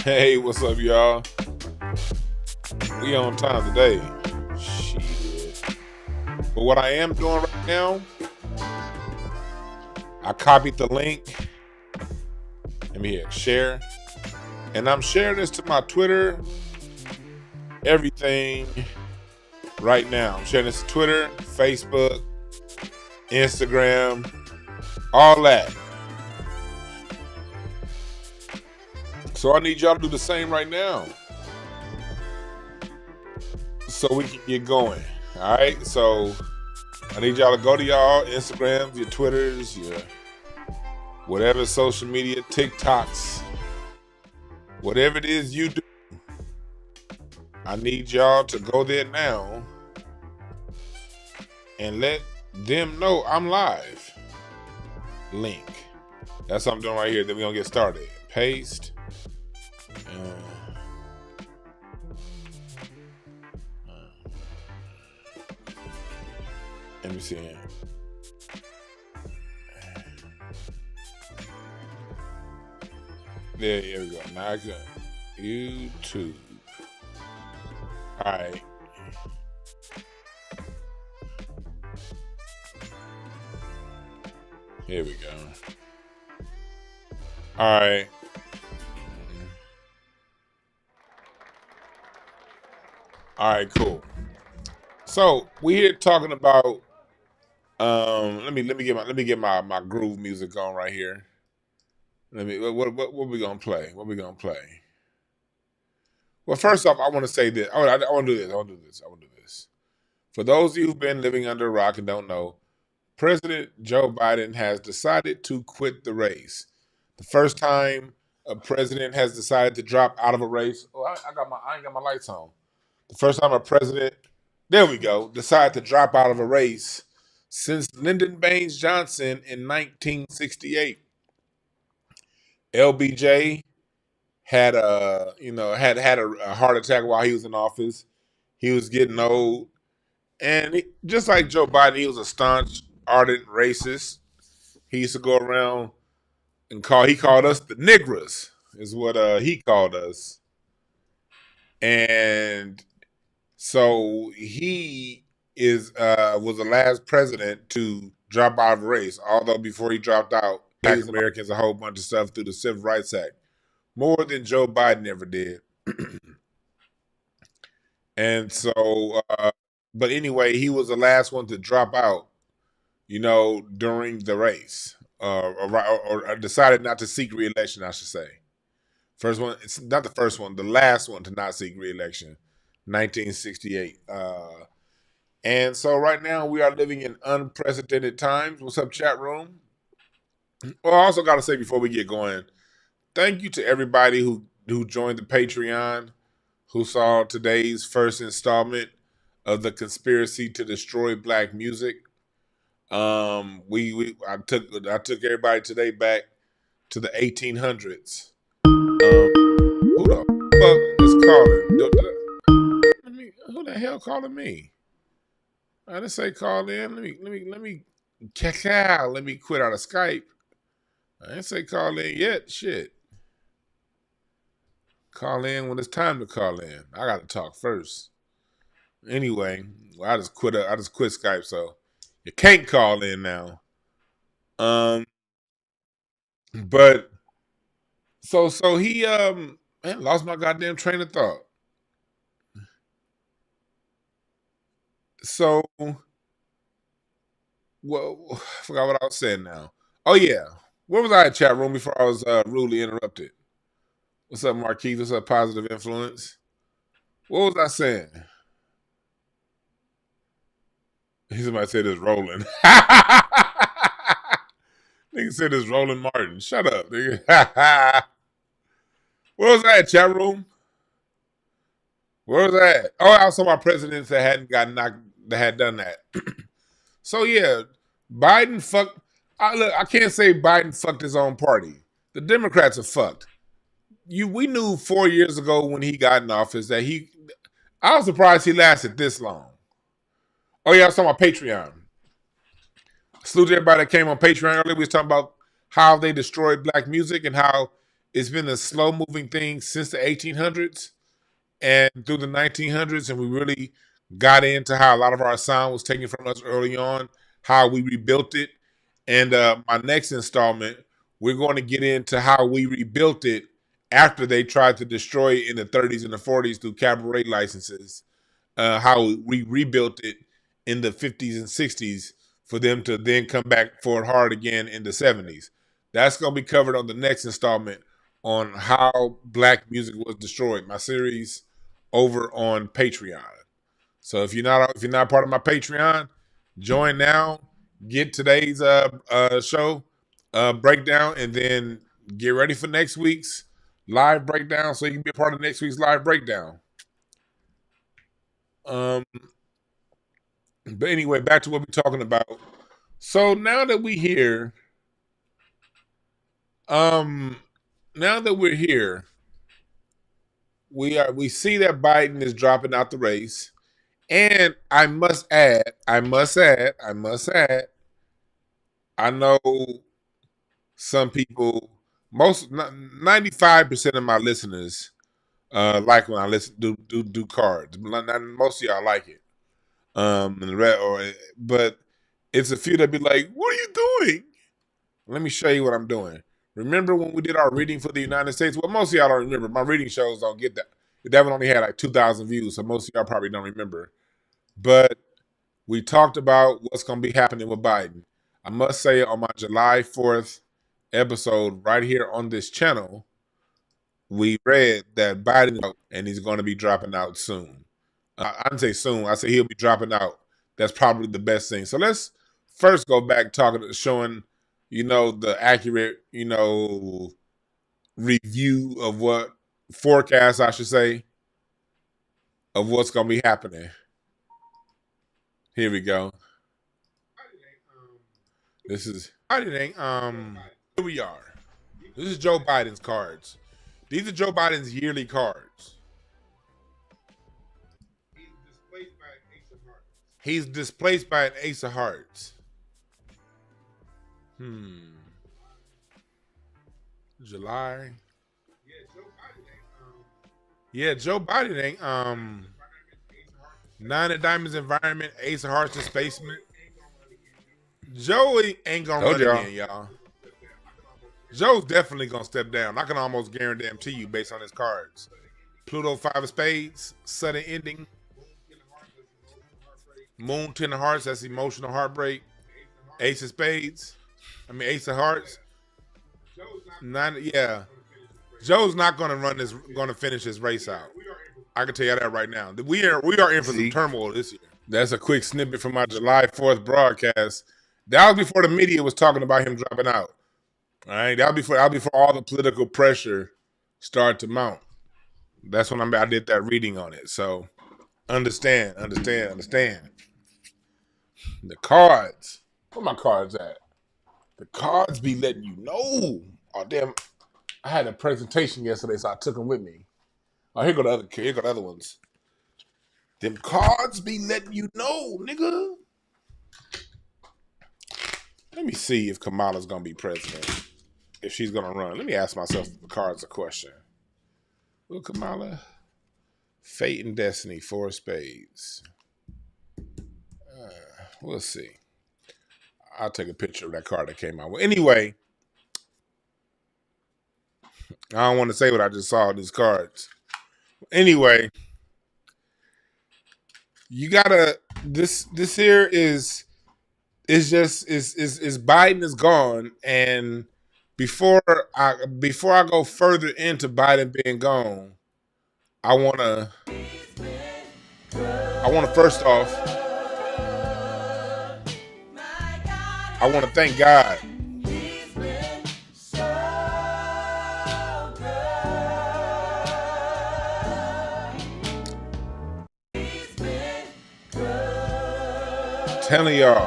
Hey, what's up, y'all? We on time today. Shit. But what I am doing right now, I copied the link. Let me hit share. And I'm sharing this to my Twitter, everything right now. I'm sharing this to Twitter, Facebook, Instagram, all that. So I need y'all to do the same right now, so we can get going. All right, so I need y'all to go to y'all Instagrams, your Twitters, your whatever social media, TikToks, whatever it is you do. I need y'all to go there now and let them know I'm live. Link. That's what I'm doing right here. Then we're gonna get started. Paste. Let me see. There we go. Now I got YouTube. All right. Here we go. All right. All right, cool. So we here talking about let me get my groove music on right here. What we gonna play? What we gonna play? Well, first off, I want to say this. I want to do this. For those of you who've been living under a rock and don't know, President Joe Biden has decided to quit the race. The first time a president has decided to drop out of a race. Oh, I ain't got my lights on. The first time a president, there we go, decided to drop out of a race since Lyndon Baines Johnson in 1968. LBJ had a heart attack while he was in office. He was getting old, and just like Joe Biden, he was a staunch, ardent racist. He used to go around and he called us the Negras, is what he called us, and so he was the last president to drop out of a race. Although before he dropped out, he gave Americans a whole bunch of stuff through the Civil Rights Act, more than Joe Biden ever did. And so, but anyway, he was the last one to drop out, during the race, or decided not to seek re-election, I should say. First one, it's not the first one, the last one to not seek re-election, 1968. And so right now we are living in unprecedented times. What's up, chat room? Well, I also got to say before we get going, thank you to everybody who joined the Patreon, who saw today's first installment of the conspiracy to destroy black music. I took everybody today back to the 1800s. Who the fuck is calling? Who the hell calling me? I didn't say call in. Let me quit out of Skype. I didn't say call in yet. Shit. Call in when it's time to call in. I gotta talk first. Anyway, I just quit Skype, so you can't call in now. But so he lost my goddamn train of thought. So, well, I forgot what I was saying now. Oh yeah, where was I at chat room before I was rudely interrupted? What's up, Marquise? What's up, Positive Influence? What was I saying? Somebody said it's rolling. Nigga said it's Roland Martin. Shut up, nigga. Where was I at chat room? Where was I at? Oh, I saw my presidents that hadn't gotten knocked, that had done that. So yeah, Biden fucked. I can't say Biden fucked his own party. The Democrats are fucked. We knew 4 years ago when he got in office that I was surprised he lasted this long. Oh yeah, I was talking about Patreon. Salute to everybody that came on Patreon earlier. We was talking about how they destroyed black music and how it's been a slow moving thing since the 1800s and through the 1900s, and we really got into how a lot of our sound was taken from us early on, how we rebuilt it. And my next installment, we're going to get into how we rebuilt it after they tried to destroy it in the 30s and the 40s through cabaret licenses, how we rebuilt it in the 50s and 60s for them to then come back for it hard again in the 70s. That's going to be covered on the next installment on how black music was destroyed, my series over on Patreon. So if you're not part of my Patreon, join now. Get today's show breakdown, and then get ready for next week's live breakdown, so you can be a part of next week's live breakdown. But anyway, back to what we're talking about. So now that we're here, we see that Biden is dropping out the race. And I must add, I know some people, 95% of my listeners like when I listen do cards. Most of y'all like it. But it's a few that be like, "What are you doing?" Let me show you what I'm doing. Remember when we did our reading for the United States? Well, most of y'all don't remember. My reading shows don't get that. That one only had like 2,000 views, so most of y'all probably don't remember. But we talked about what's going to be happening with Biden. I must say, on my July 4th episode right here on this channel, we read that Biden is out and he's going to be dropping out soon. I didn't say soon. I said he'll be dropping out. That's probably the best thing. So let's first go back showing, the accurate, review of what forecast, I should say, of what's going to be happening. Here we go. This is Biden. Here we are. This is Joe Biden's cards. These are Joe Biden's yearly cards. He's displaced by an ace of hearts. July. Yeah, Joe Biden ain't. Nine of Diamonds environment, ace of hearts displacement. Joe ain't gonna run again, y'all. Joe's definitely gonna step down. I can almost guarantee you based on his cards. Pluto 5 of spades, sudden ending. Moon 10 of hearts, that's emotional heartbreak. Ace of spades. Ace of hearts. Joe's not gonna finish this race out. I can tell you that right now. We are in for some turmoil this year. That's a quick snippet from my July 4th broadcast. That was before the media was talking about him dropping out. All right, that was before all the political pressure started to mount. That's when I did that reading on it. So understand. The cards. Where my cards at? The cards be letting you know. Oh damn! I had a presentation yesterday, so I took them with me. Oh, here go the other ones. Them cards be letting you know, nigga. Let me see if Kamala's gonna be president. If she's gonna run. Let me ask myself the cards a question. Will Kamala? Fate and Destiny, 4 of spades. We'll see. I'll take a picture of that card that came out. Well, anyway, I don't want to say what I just saw in these cards. Anyway, you gotta. This here is Biden is gone, and before I go further into Biden being gone, I wanna first off, I wanna thank God. Telling y'all,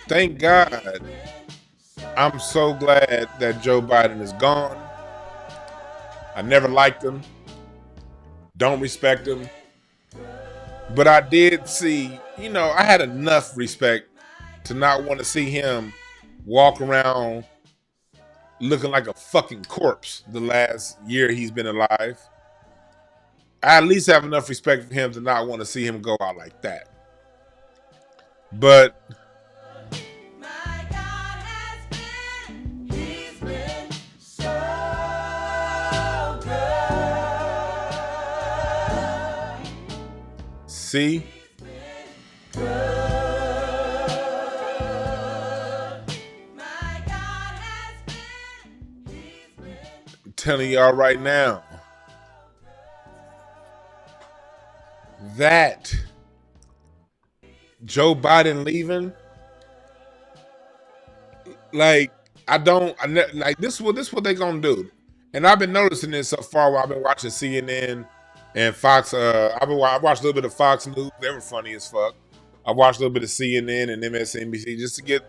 thank God. I'm so glad that Joe Biden is gone. I never liked him. Don't respect him. But I did see, I had enough respect to not want to see him walk around looking like a fucking corpse the last year he's been alive. I at least have enough respect for him to not want to see him go out like that. But see, I'm telling y'all right now that Joe Biden leaving, like like this is what they gonna do. And I've been noticing this so far while I've been watching CNN and Fox. I watched a little bit of Fox News. They were funny as fuck. I watched a little bit of CNN and MSNBC just to get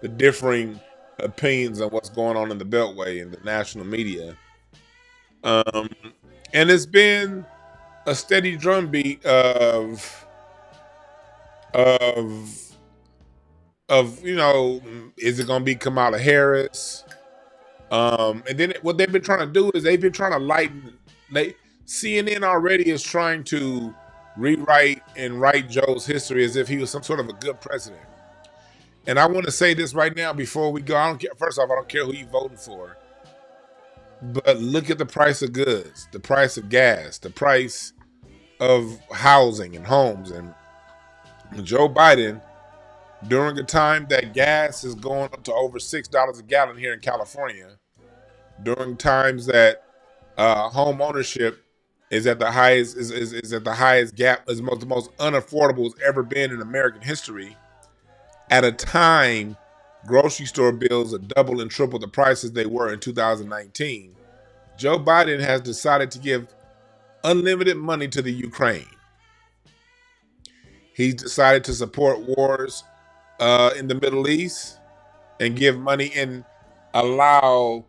the differing opinions on what's going on in the Beltway and the national media. And it's been a steady drumbeat of you know, is it gonna be Kamala Harris? And then what they've been trying to do is they've been trying to lighten. CNN already is trying to rewrite and write Joe's history as if he was some sort of a good president. And I want to say this right now before we go. I don't care. First off, I don't care who you're voting for, but look at the price of goods, the price of gas, the price of housing and homes. And Joe Biden, during a time that gas is going up to over $6 a gallon here in California, during times that home ownership is at the highest is at the highest gap, is the most unaffordable it's ever been in American history, at a time grocery store bills are double and triple the prices they were in 2019, Joe Biden has decided to give unlimited money to the Ukraine. He's decided to support wars in the Middle East and give money and allow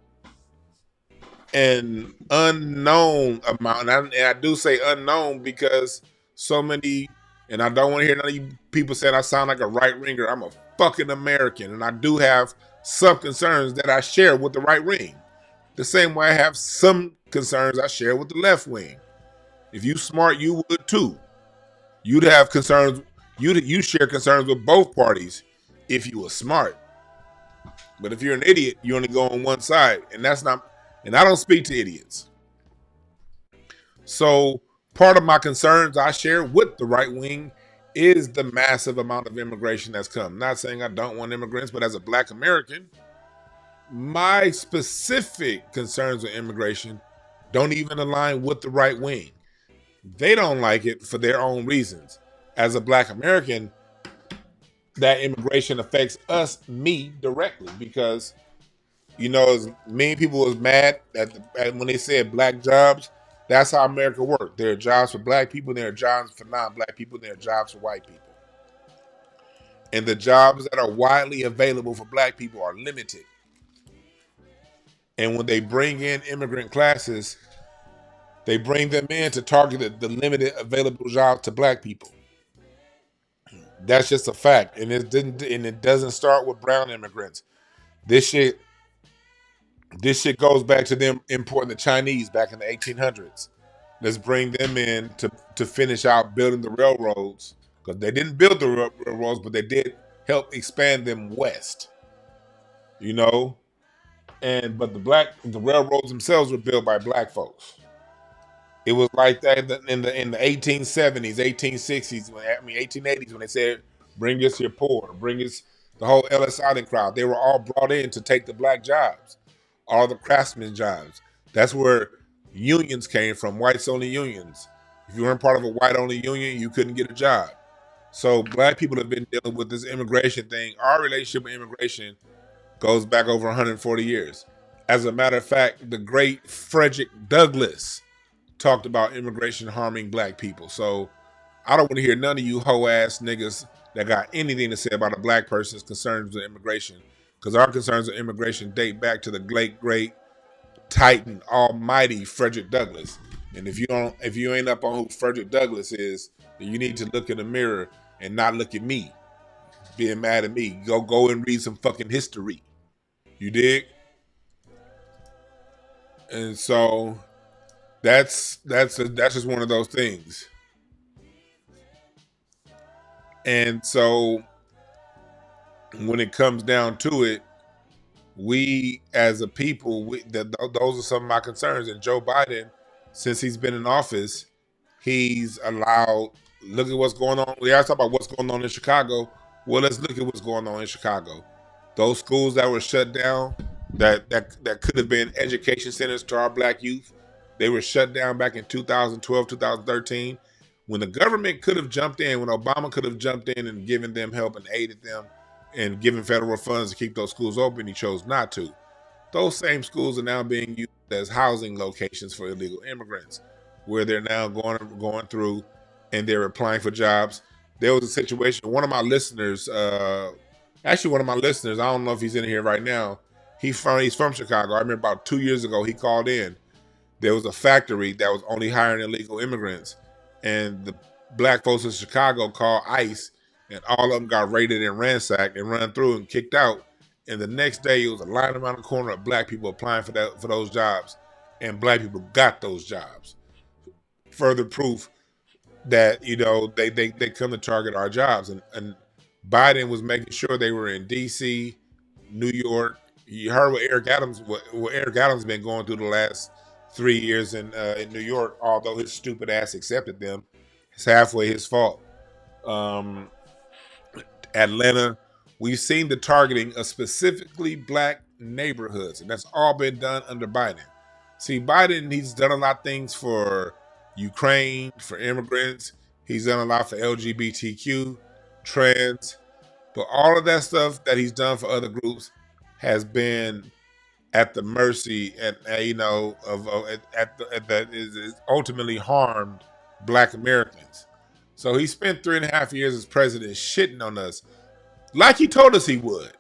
an unknown amount. And I do say unknown because so many, and I don't want to hear none of you people saying I sound like a right winger. I'm a fucking American, and I do have some concerns that I share with the right wing. The same way I have some concerns I share with the left wing. If you smart, you would too. You'd have concerns. You share concerns with both parties if you were smart. But if you're an idiot, you only go on one side, and that's not. And I don't speak to idiots. So part of my concerns I share with the right wing is the massive amount of immigration that's come. Not saying I don't want immigrants, but as a Black American, my specific concerns with immigration don't even align with the right wing. They don't like it for their own reasons. As a Black American, that immigration affects me directly because, you know, as many people was mad at when they said Black jobs. That's how America works. There are jobs for Black people, there are jobs for non-Black people, there are jobs for white people. And the jobs that are widely available for Black people are limited. And when they bring in immigrant classes, they bring them in to target the limited available jobs to Black people. That's just a fact. And it doesn't start with brown immigrants. This shit goes back to them importing the Chinese back in the 1800s. Let's bring them in to finish out building the railroads, because they didn't build the railroads, but they did help expand them west. You know, but the railroads themselves were built by Black folks. It was like that in the 1870s, 1860s, 1880s when they said, "Bring us your poor, bring us the whole Ellis Island crowd." They were all brought in to take the Black jobs, all the craftsman jobs. That's where unions came from, whites only unions. If you weren't part of a white only union, you couldn't get a job. So Black people have been dealing with this immigration thing. Our relationship with immigration goes back over 140 years. As a matter of fact, the great Frederick Douglass talked about immigration harming Black people. So I don't want to hear none of you hoe-ass niggas that got anything to say about a Black person's concerns with immigration, because our concerns with immigration date back to the great Titan, almighty Frederick Douglass. And if you ain't up on who Frederick Douglass is, then you need to look in the mirror and not look at me being mad at me. Go and read some fucking history. You dig? And so that's just one of those things. And so when it comes down to it, we as a people, those are some of my concerns. And Joe Biden, since he's been in office, he's allowed, look at what's going on. We always talk about what's going on in Chicago. Well, let's look at what's going on in Chicago. Those schools that were shut down, that could have been education centers to our black youth, they were shut down back in 2012, 2013, when the government could have jumped in, when Obama could have jumped in and given them help and aided them and given federal funds to keep those schools open. He chose not to. Those same schools are now being used as housing locations for illegal immigrants, where they're now going through and they're applying for jobs. There was a situation, one of my listeners, I don't know if he's in here right now. He's from Chicago. I remember about 2 years ago, he called in. There was a factory that was only hiring illegal immigrants, and the black folks in Chicago called ICE, and all of them got raided and ransacked and run through and kicked out. And the next day, it was a line around the corner of black people applying for those jobs, and black people got those jobs. Further proof that, you know, they come to target our jobs. And Biden was making sure they were in D.C., New York. You heard what Eric Adams been going through the last 3 years in New York, although his stupid ass accepted them. It's halfway his fault. Atlanta, we've seen the targeting of specifically black neighborhoods, and that's all been done under Biden. See, Biden, he's done a lot of things for Ukraine, for immigrants. He's done a lot for LGBTQ, trans, but all of that stuff that he's done for other groups has been at the mercy and that is ultimately harmed black Americans. So he spent 3.5 years as president shitting on us like he told us he would.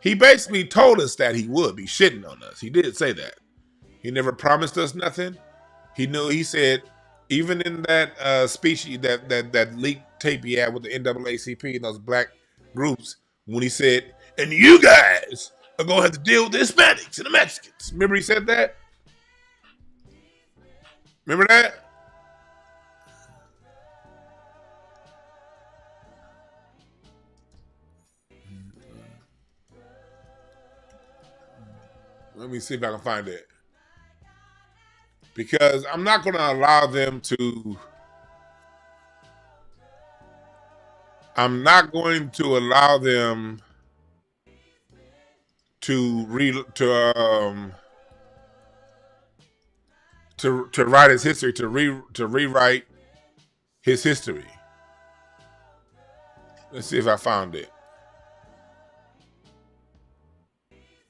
He basically told us that he would be shitting on us. He did say that. He never promised us nothing. He said, even in that speech, that leaked tape he had with the NAACP and those black groups, when he said, and you guys are going to have to deal with the Hispanics and the Mexicans. Remember he said that? Remember that? Let me see if I can find it. Because I'm not going to allow them to... I'm not going to allow them to write his history, to rewrite his history. Let's see if I found it.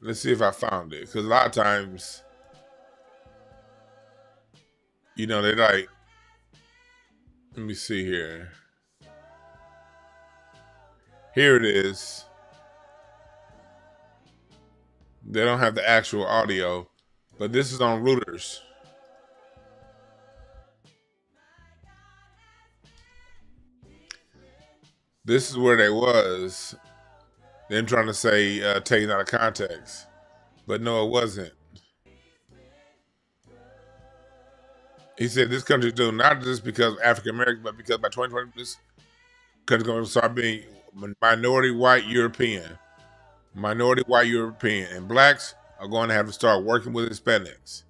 Let's see if I found it, because a lot of times, you know, they're like, let me see here. Here it is. They don't have the actual audio, but this is on Reuters. This is where they was. Them trying to say taken out of context, but no, it wasn't. He said this country's doing not just because of African Americans, but because by 2020 this country's going to start being minority white European, and blacks are going to have to start working with Hispanics.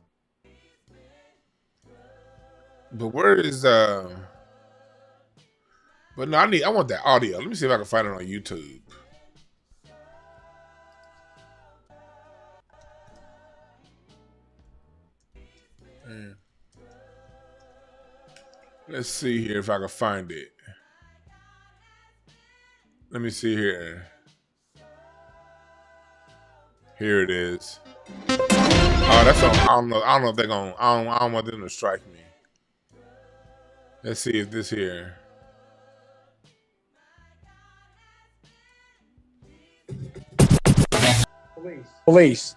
But where is But no, I want that audio. Let me see if I can find it on YouTube. Let's see here if I can find it. Let me see here. Here it is. Oh, that's on. I don't know if they're gonna. I don't want them to strike me. Let's see if this here. Police.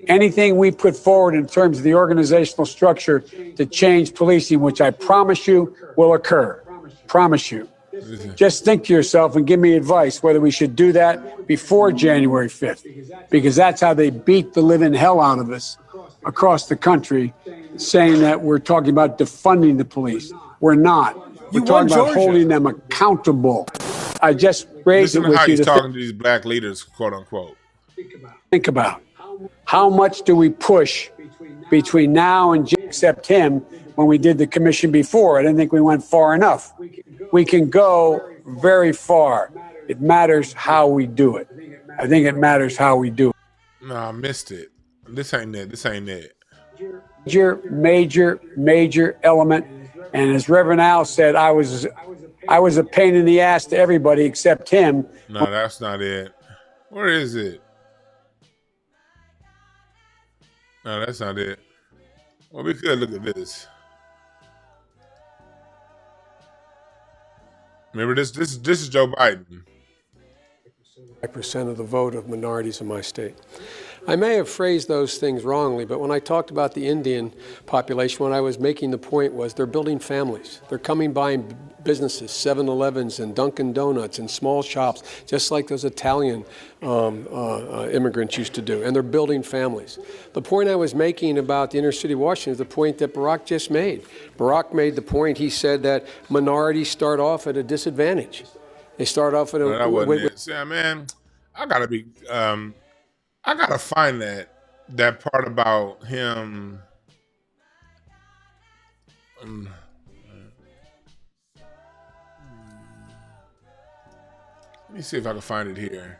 Anything we put forward in terms of the organizational structure to change policing, which I promise you will occur. Promise you. Just think to yourself and give me advice whether we should do that before January 5th, because that's how they beat the living hell out of us across the country saying that we're talking about defunding the police. We're not. We're talking about holding them accountable. I just raised it Listen to with how you he's to talking to these black leaders, quote unquote. think about. How much do we push between now and except him when we did the commission before? I didn't think we went far enough. We can go very far. It matters how we do it. I think it matters how we do it. No, I missed it. This ain't it. This ain't it. Major element. And as Reverend Al said, I was a pain in the ass to everybody except him. No, that's not it. Where is it? No, that's not it. Well, we could look at this. Remember, this is Joe Biden. 5% of the vote of minorities in my state. I may have phrased those things wrongly, but when I talked about the Indian population, what I was making the point was they're building families. They're coming by in businesses, 7-Elevens and Dunkin' Donuts and small shops, just like those Italian immigrants used to do, and they're building families. The point I was making about the inner city of Washington is the point that Barack just made. Barack made the point, he said that minorities start off at a disadvantage. They start off at a... That wasn't it. See, man, I gotta find that part about him. Let me see if I can find it here.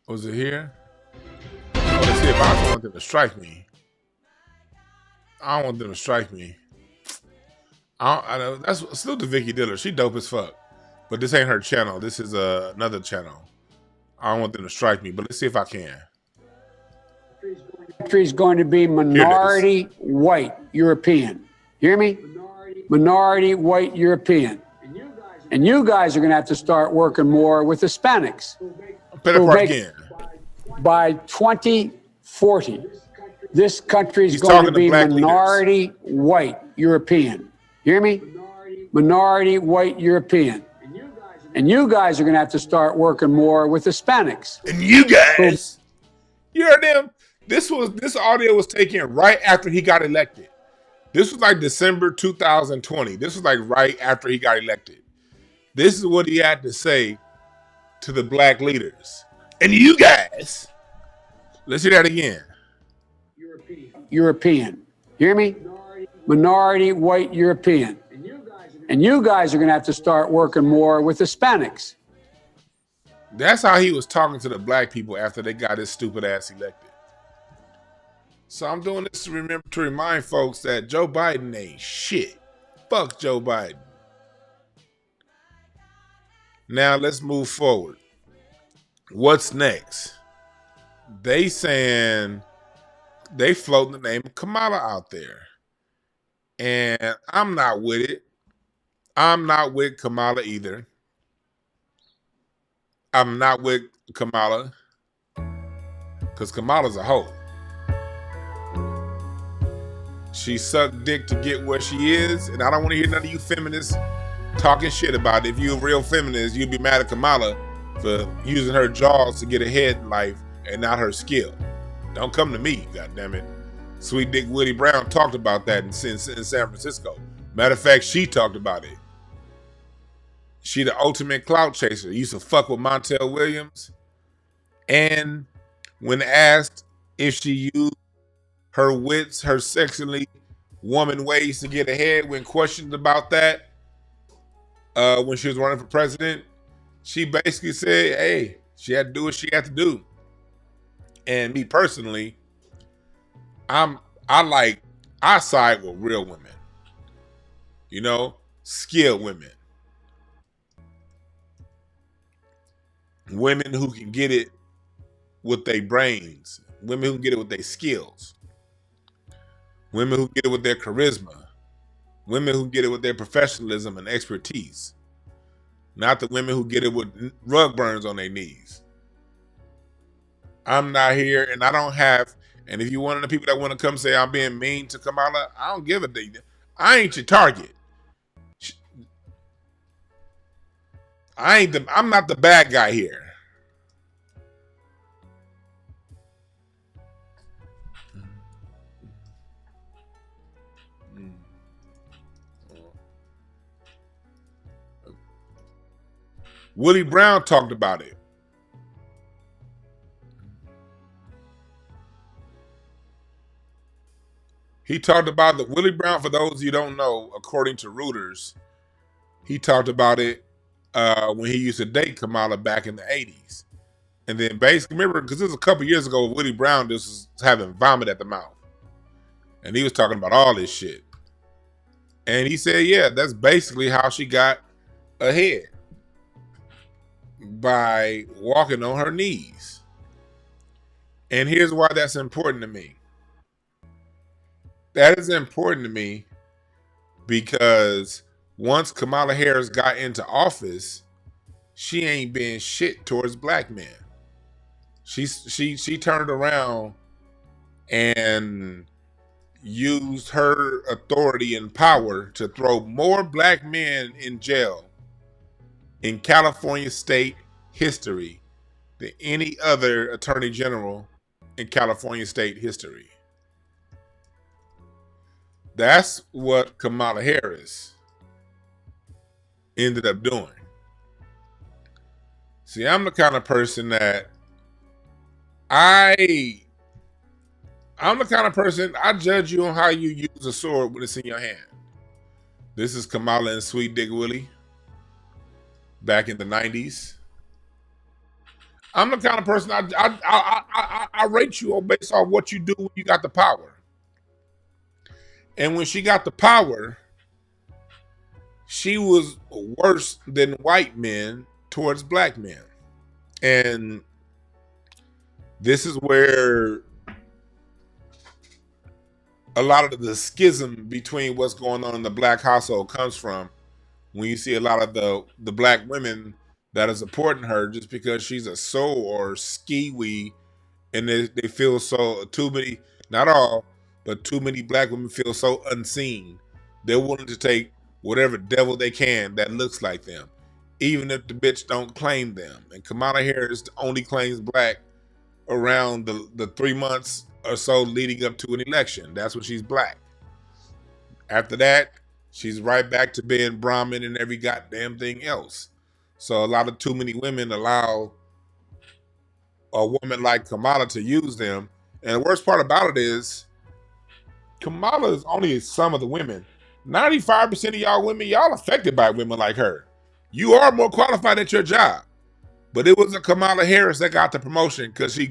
Was it here? Oh, let's see if I don't want them to strike me. I don't want them to strike me. I know that's still the Vicky Diller. She dope as fuck, but this ain't her channel. This is another channel. I don't want them to strike me, but let's see if I can. Country is going to be minority white European. You hear me? Minority white European. And you guys are going to have to start working more with Hispanics. Play that part again. By 2040, this country is going to be minority white European. You hear me? Minority white European. And you guys are going to have to start working more with Hispanics. And you guys, you heard them? This audio was taken right after he got elected. This was like December 2020. This was like right after he got elected. This is what he had to say to the black leaders. And you guys, let's hear that again. European. You hear me? Minority white European. And you guys are going to have to start working more with Hispanics. That's how he was talking to the black people after they got his stupid ass elected. So I'm doing this to remind folks that Joe Biden ain't shit. Fuck Joe Biden. Now let's move forward. What's next? They saying they floating the name of Kamala out there. And I'm not with it. I'm not with Kamala either. I'm not with Kamala because Kamala's a hoe. She sucked dick to get where she is, and I don't want to hear none of you feminists talking shit about it. If you're a real feminist, you'd be mad at Kamala for using her jaws to get ahead in life and not her skill. Don't come to me, goddammit. Sweet Dick Woody Brown talked about that in San Francisco. Matter of fact, she talked about it. She the ultimate clout chaser. Used to fuck with Montel Williams. And when asked if she used her wits, her sexually woman ways to get ahead, when questioned about that, when she was running for president, she basically said, hey, she had to do what she had to do. And me personally, I side with real women. You know, skilled women. Women who can get it with their brains. Women who can get it with their skills. Women who get it with their charisma. Women who get it with their professionalism and expertise. Not the women who get it with rug burns on their knees. I'm not here, and I don't have, and if you're one of the people that want to come say I'm being mean to Kamala, I don't give a damn. I ain't your target. I'm not the bad guy here. Willie Brown talked about it. He talked about the Willie Brown, for those you don't know, according to Reuters, he talked about it when he used to date Kamala back in the 80s. And then basically, remember, because this was a couple years ago, Willie Brown just was having vomit at the mouth. And he was talking about all this shit. And he said, yeah, that's basically how she got ahead. By walking on her knees. And here's why that's important to me. That is important to me because once Kamala Harris got into office, she ain't been shit towards black men. She turned around and used her authority and power to throw more black men in jail in California state history than any other attorney general in California state history. That's what Kamala Harris ended up doing. See, I'm the kind of person that I'm the kind of person, I judge you on how you use a sword when it's in your hand. This is Kamala and Sweet Dick Willie back in the 90s. I'm the kind of person I rate you based on what you do when you got the power. And when she got the power, she was worse than white men towards black men. And this is where a lot of the schism between what's going on in the black household comes from, when you see a lot of the black women that are supporting her just because she's a soul or skiwi, and they feel so, too many, not all, but too many black women feel so unseen. They're willing to take whatever devil they can that looks like them, even if the bitch don't claim them. And Kamala Harris only claims black around the 3 months or so leading up to an election. That's when she's black. After that, she's right back to being Brahmin and every goddamn thing else. So a lot of too many women allow a woman like Kamala to use them. And the worst part about it is, Kamala is only some of the women. 95% of y'all women, y'all affected by women like her. You are more qualified at your job. But it was a Kamala Harris that got the promotion because she...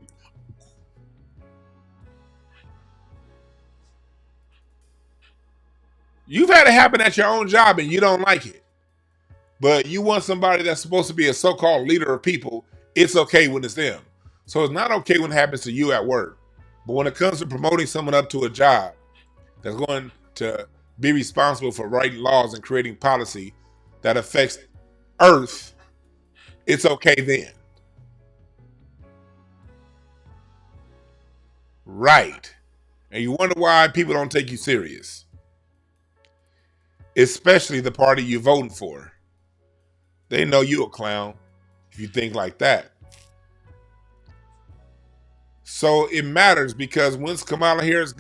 You've had it happen at your own job and you don't like it. But you want somebody that's supposed to be a so-called leader of people, it's okay when it's them. So it's not okay when it happens to you at work. But when it comes to promoting someone up to a job that's going to be responsible for writing laws and creating policy that affects Earth, it's okay then. Right. And you wonder why people don't take you serious. Especially the party you're voting for. They know you a clown if you think like that. So it matters because once Kamala Harris,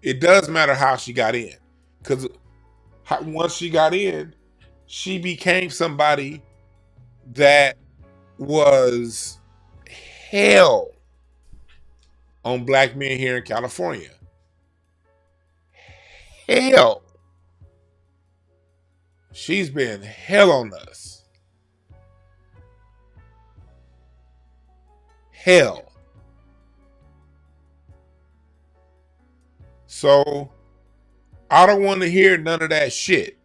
it does matter how she got in. Because once she got in, she became somebody that was hell on black men here in California. Hell. She's been hell on us. Hell. So I don't want to hear none of that shit.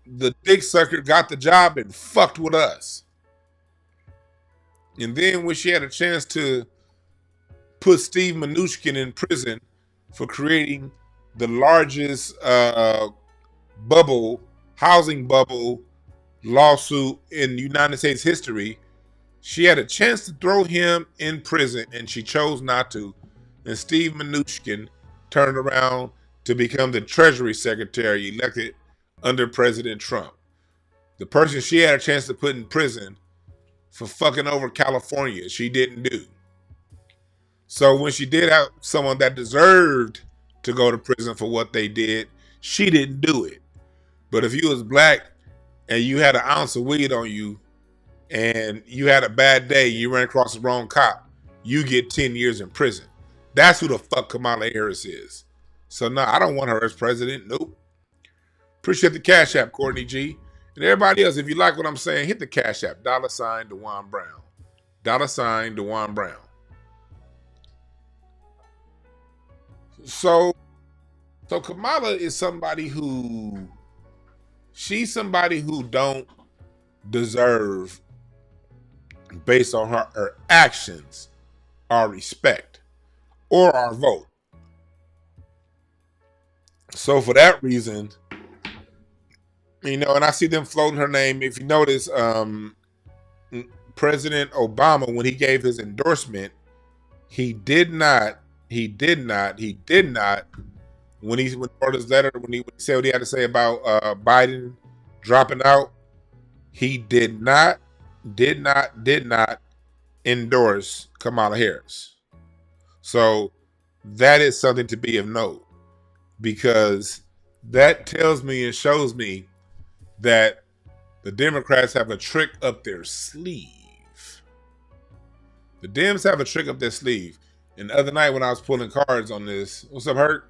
The dick sucker got the job and fucked with us. And then when she had a chance to put Steve Mnuchin in prison for creating the largest housing bubble lawsuit in United States history, she had a chance to throw him in prison and she chose not to. And Steve Mnuchin turned around to become the Treasury Secretary elected under President Trump. The person she had a chance to put in prison for fucking over California, she didn't do. So when she did have someone that deserved to go to prison for what they did, She didn't do it. But if you was black and you had an ounce of weed on you and you had a bad day, you ran across the wrong cop, you get 10 years in prison. That's who the fuck Kamala Harris is. So no, I don't want her as president. Nope. Appreciate the Cash App, Courtney G. And everybody else, if you like what I'm saying, hit the Cash App. $ DeJuan Brown. $ DeJuan Brown. So Kamala is somebody who, she's somebody who don't deserve, based on her actions, our respect or our vote. So for that reason, and I see them floating her name. If you notice, President Obama, when he gave his endorsement, he did not, when he wrote his letter, when he said what he had to say about Biden dropping out, he did not endorse Kamala Harris. So that is something to be of note, because that tells me and shows me that the Democrats have a trick up their sleeve. The Dems have a trick up their sleeve. And the other night when I was pulling cards on this, what's up, Hurt?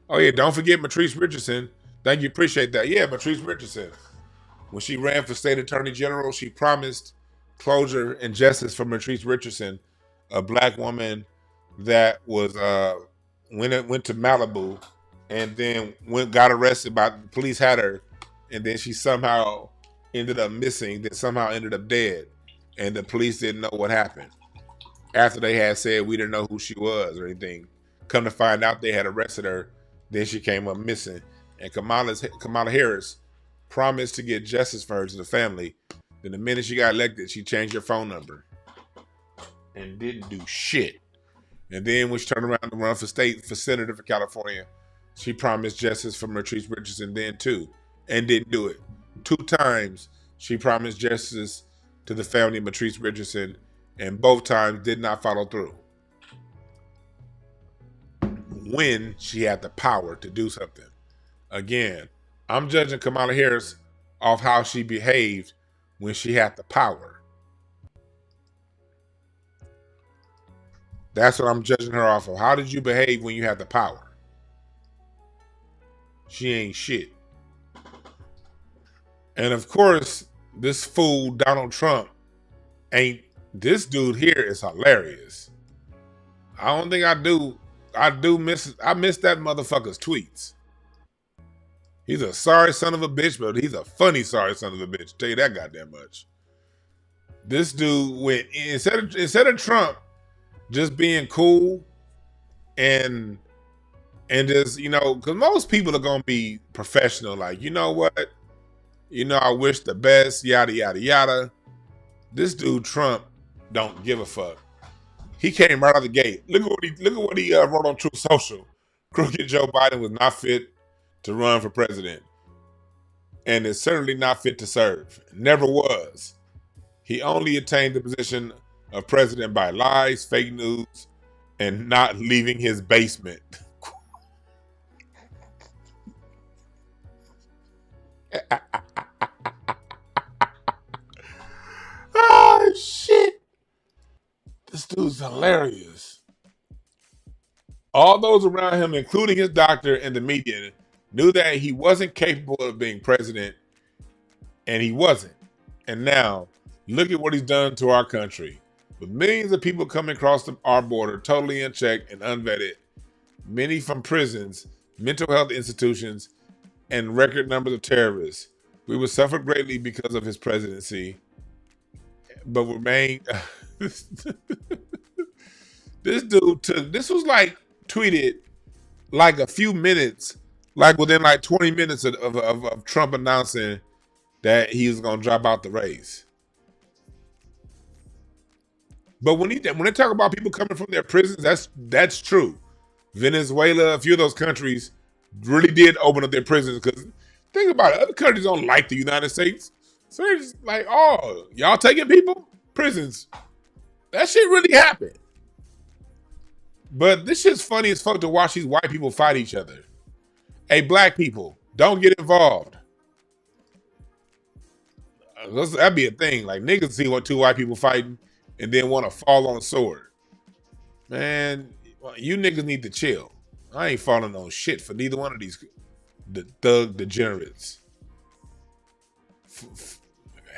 Oh yeah, don't forget Matrice Richardson. Thank you, appreciate that. Yeah, Matrice Richardson. When she ran for state attorney general, she promised closure and justice for Matrice Richardson, a black woman that was went to Malibu and then got arrested by the police, had her, and then she somehow ended up missing, then somehow ended up dead, and the police didn't know what happened. After they had said we didn't know who she was or anything, come to find out they had arrested her, then she came up missing. And Kamala Harris promised to get justice for her, to the family. Then the minute she got elected, she changed her phone number and didn't do shit. And then when she turned around to run for senator for California, she promised justice for Matrice Richardson then too, and didn't do it. 2 times she promised justice to the family of Matrice Richardson, and both times did not follow through when she had the power to do something. Again, I'm judging Kamala Harris off how she behaved when she had the power. That's what I'm judging her off of. How did you behave when you had the power? She ain't shit. And of course, this fool Donald Trump ain't. This dude here is hilarious. I don't think I miss that motherfucker's tweets. He's a sorry son of a bitch, but he's a funny sorry son of a bitch. Tell you that goddamn much. This dude went, instead of Trump just being cool and just, because most people are gonna be professional, like, you know what? I wish the best, yada yada yada. This dude Trump don't give a fuck. He came right out the gate. Look at what he wrote on Truth Social. Crooked Joe Biden was not fit to run for president, and is certainly not fit to serve. Never was. He only attained the position of president by lies, fake news, and not leaving his basement. Oh, shit. This dude's hilarious. All those around him, including his doctor and the media, knew that he wasn't capable of being president, and he wasn't. And now, look at what he's done to our country. With millions of people coming across our border totally unchecked and unvetted, many from prisons, mental health institutions, and record numbers of terrorists, we would suffer greatly because of his presidency, but remain. This dude this was like tweeted like a few minutes, like within like 20 minutes of Trump announcing that he was going to drop out the race. But when they talk about people coming from their prisons, that's true. Venezuela, a few of those countries really did open up their prisons, because think about it, other countries don't like the United States. So they're just like, oh, y'all taking people? Prisons. That shit really happened. But this shit's funny as fuck to watch these white people fight each other. Hey, black people, don't get involved. That'd be a thing. Like niggas see what two white people fighting and then want to fall on a sword. Man, you niggas need to chill. I ain't falling on shit for neither one of these thug degenerates.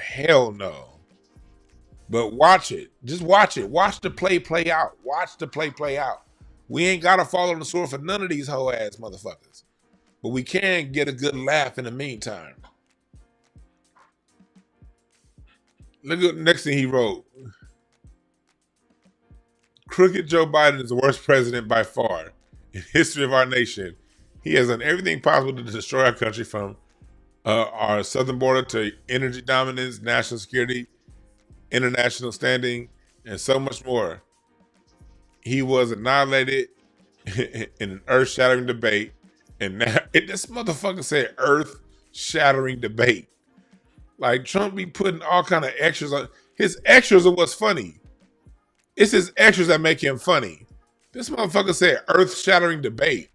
Hell no. But watch it. Just watch it. Watch the play out. Watch the play out. We ain't gotta fall on the sword for none of these hoe ass motherfuckers. But we can get a good laugh in the meantime. Look at the next thing he wrote. Crooked Joe Biden is the worst president by far in history of our nation. He has done everything possible to destroy our country, from our southern border to energy dominance, national security, international standing, and so much more. He was annihilated in an earth-shattering debate, and now this motherfucker said earth-shattering debate. Like Trump be putting all kind of extras on. His extras are what's funny. It's his extras that make him funny. This motherfucker said earth-shattering debate.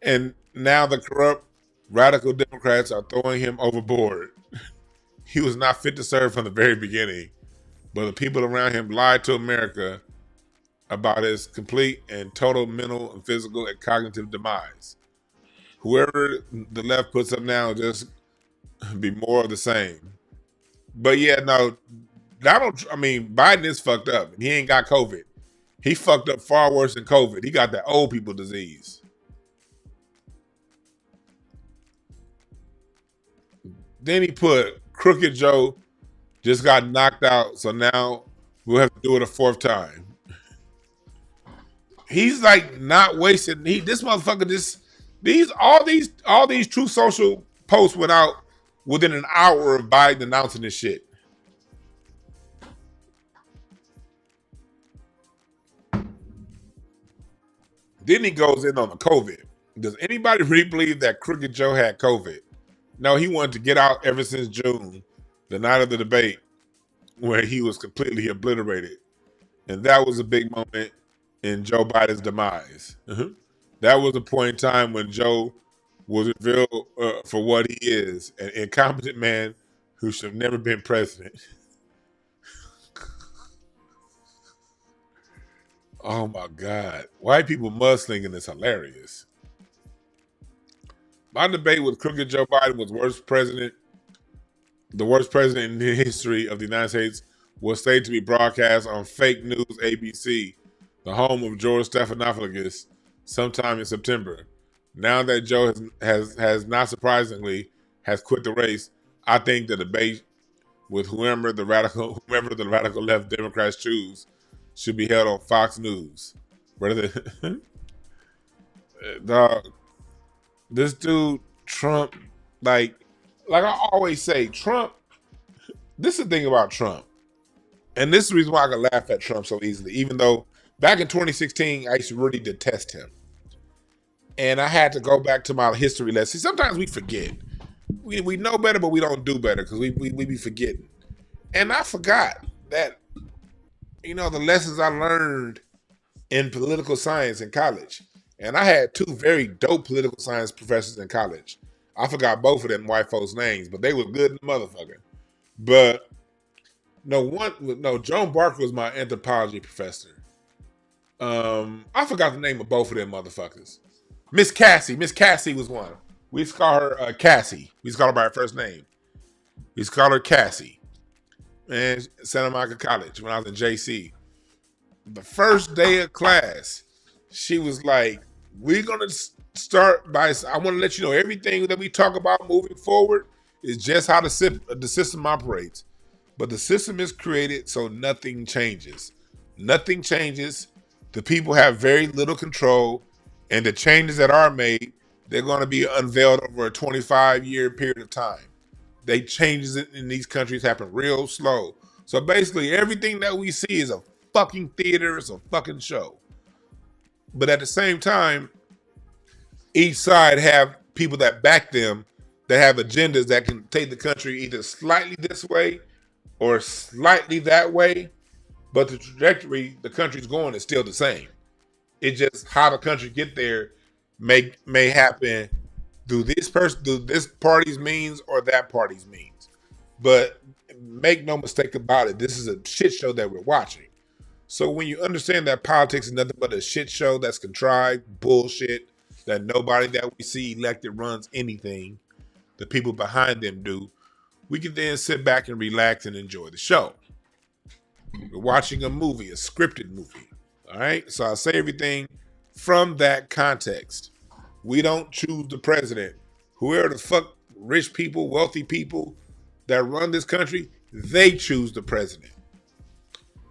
And now the corrupt radical Democrats are throwing him overboard. He was not fit to serve from the very beginning, but the people around him lied to America about his complete and total mental and physical and cognitive demise. Whoever the left puts up now will just be more of the same. But yeah, no, Biden is fucked up. He ain't got COVID. He fucked up far worse than COVID. He got that old people disease. Then he put Crooked Joe just got knocked out, so now we'll have to do it a fourth time. He's like not wasting. This motherfucker all these True Social posts went out within an hour of Biden announcing this shit. Then he goes in on the COVID. Does anybody really believe that Crooked Joe had COVID? No, he wanted to get out ever since June, the night of the debate, where he was completely obliterated. And that was a big moment in Joe Biden's demise. That was a point in time when Joe was revealed for what he is, an incompetent man who should have never been president. Oh my God. White people mudslinging is hilarious. My debate with Crooked Joe Biden was the worst president in the history of the United States was stated to be broadcast on fake news ABC, the home of George Stephanopoulos, sometime in September. Now that Joe has not surprisingly has quit the race, I think the debate with whoever the radical left Democrats choose should be held on Fox News. Rather than dog, this dude Trump, like I always say, Trump. This is the thing about Trump, and this is the reason why I can laugh at Trump so easily. Even though back in 2016, I used to really detest him. And I had to go back to my history lesson. Sometimes we forget. We know better, but we don't do better because we be forgetting. And I forgot that, the lessons I learned in political science in college. And I had two very dope political science professors in college. I forgot both of them white folks' names, but they were good in the motherfucker. But Joan Barker was my anthropology professor. I forgot the name of both of them motherfuckers. Miss Cassie was one. We used to call her Cassie. We used to call her by her first name. We used to call her Cassie. And Santa Monica College when I was in JC. The first day of class, she was like, we're going to start by, I want to let you know everything that we talk about moving forward is just how the system operates. But the system is created so nothing changes. Nothing changes. The people have very little control. And the changes that are made, they're going to be unveiled over a 25-year period of time. They changes in these countries happen real slow. So basically, everything that we see is a fucking theater. It's a fucking show. But at the same time, each side have people that back them that have agendas that can take the country either slightly this way or slightly that way. But the trajectory the country's going is still the same. It's just how the country get there may happen through this party's means or that party's means. But make no mistake about it, this is a shit show that we're watching. So when you understand that politics is nothing but a shit show that's contrived bullshit, that nobody that we see elected runs anything, the people behind them do, we can then sit back and relax and enjoy the show. We're watching a movie, a scripted movie. All right. So I say everything from that context. We don't choose the president. Whoever the fuck rich people, wealthy people that run this country, they choose the president.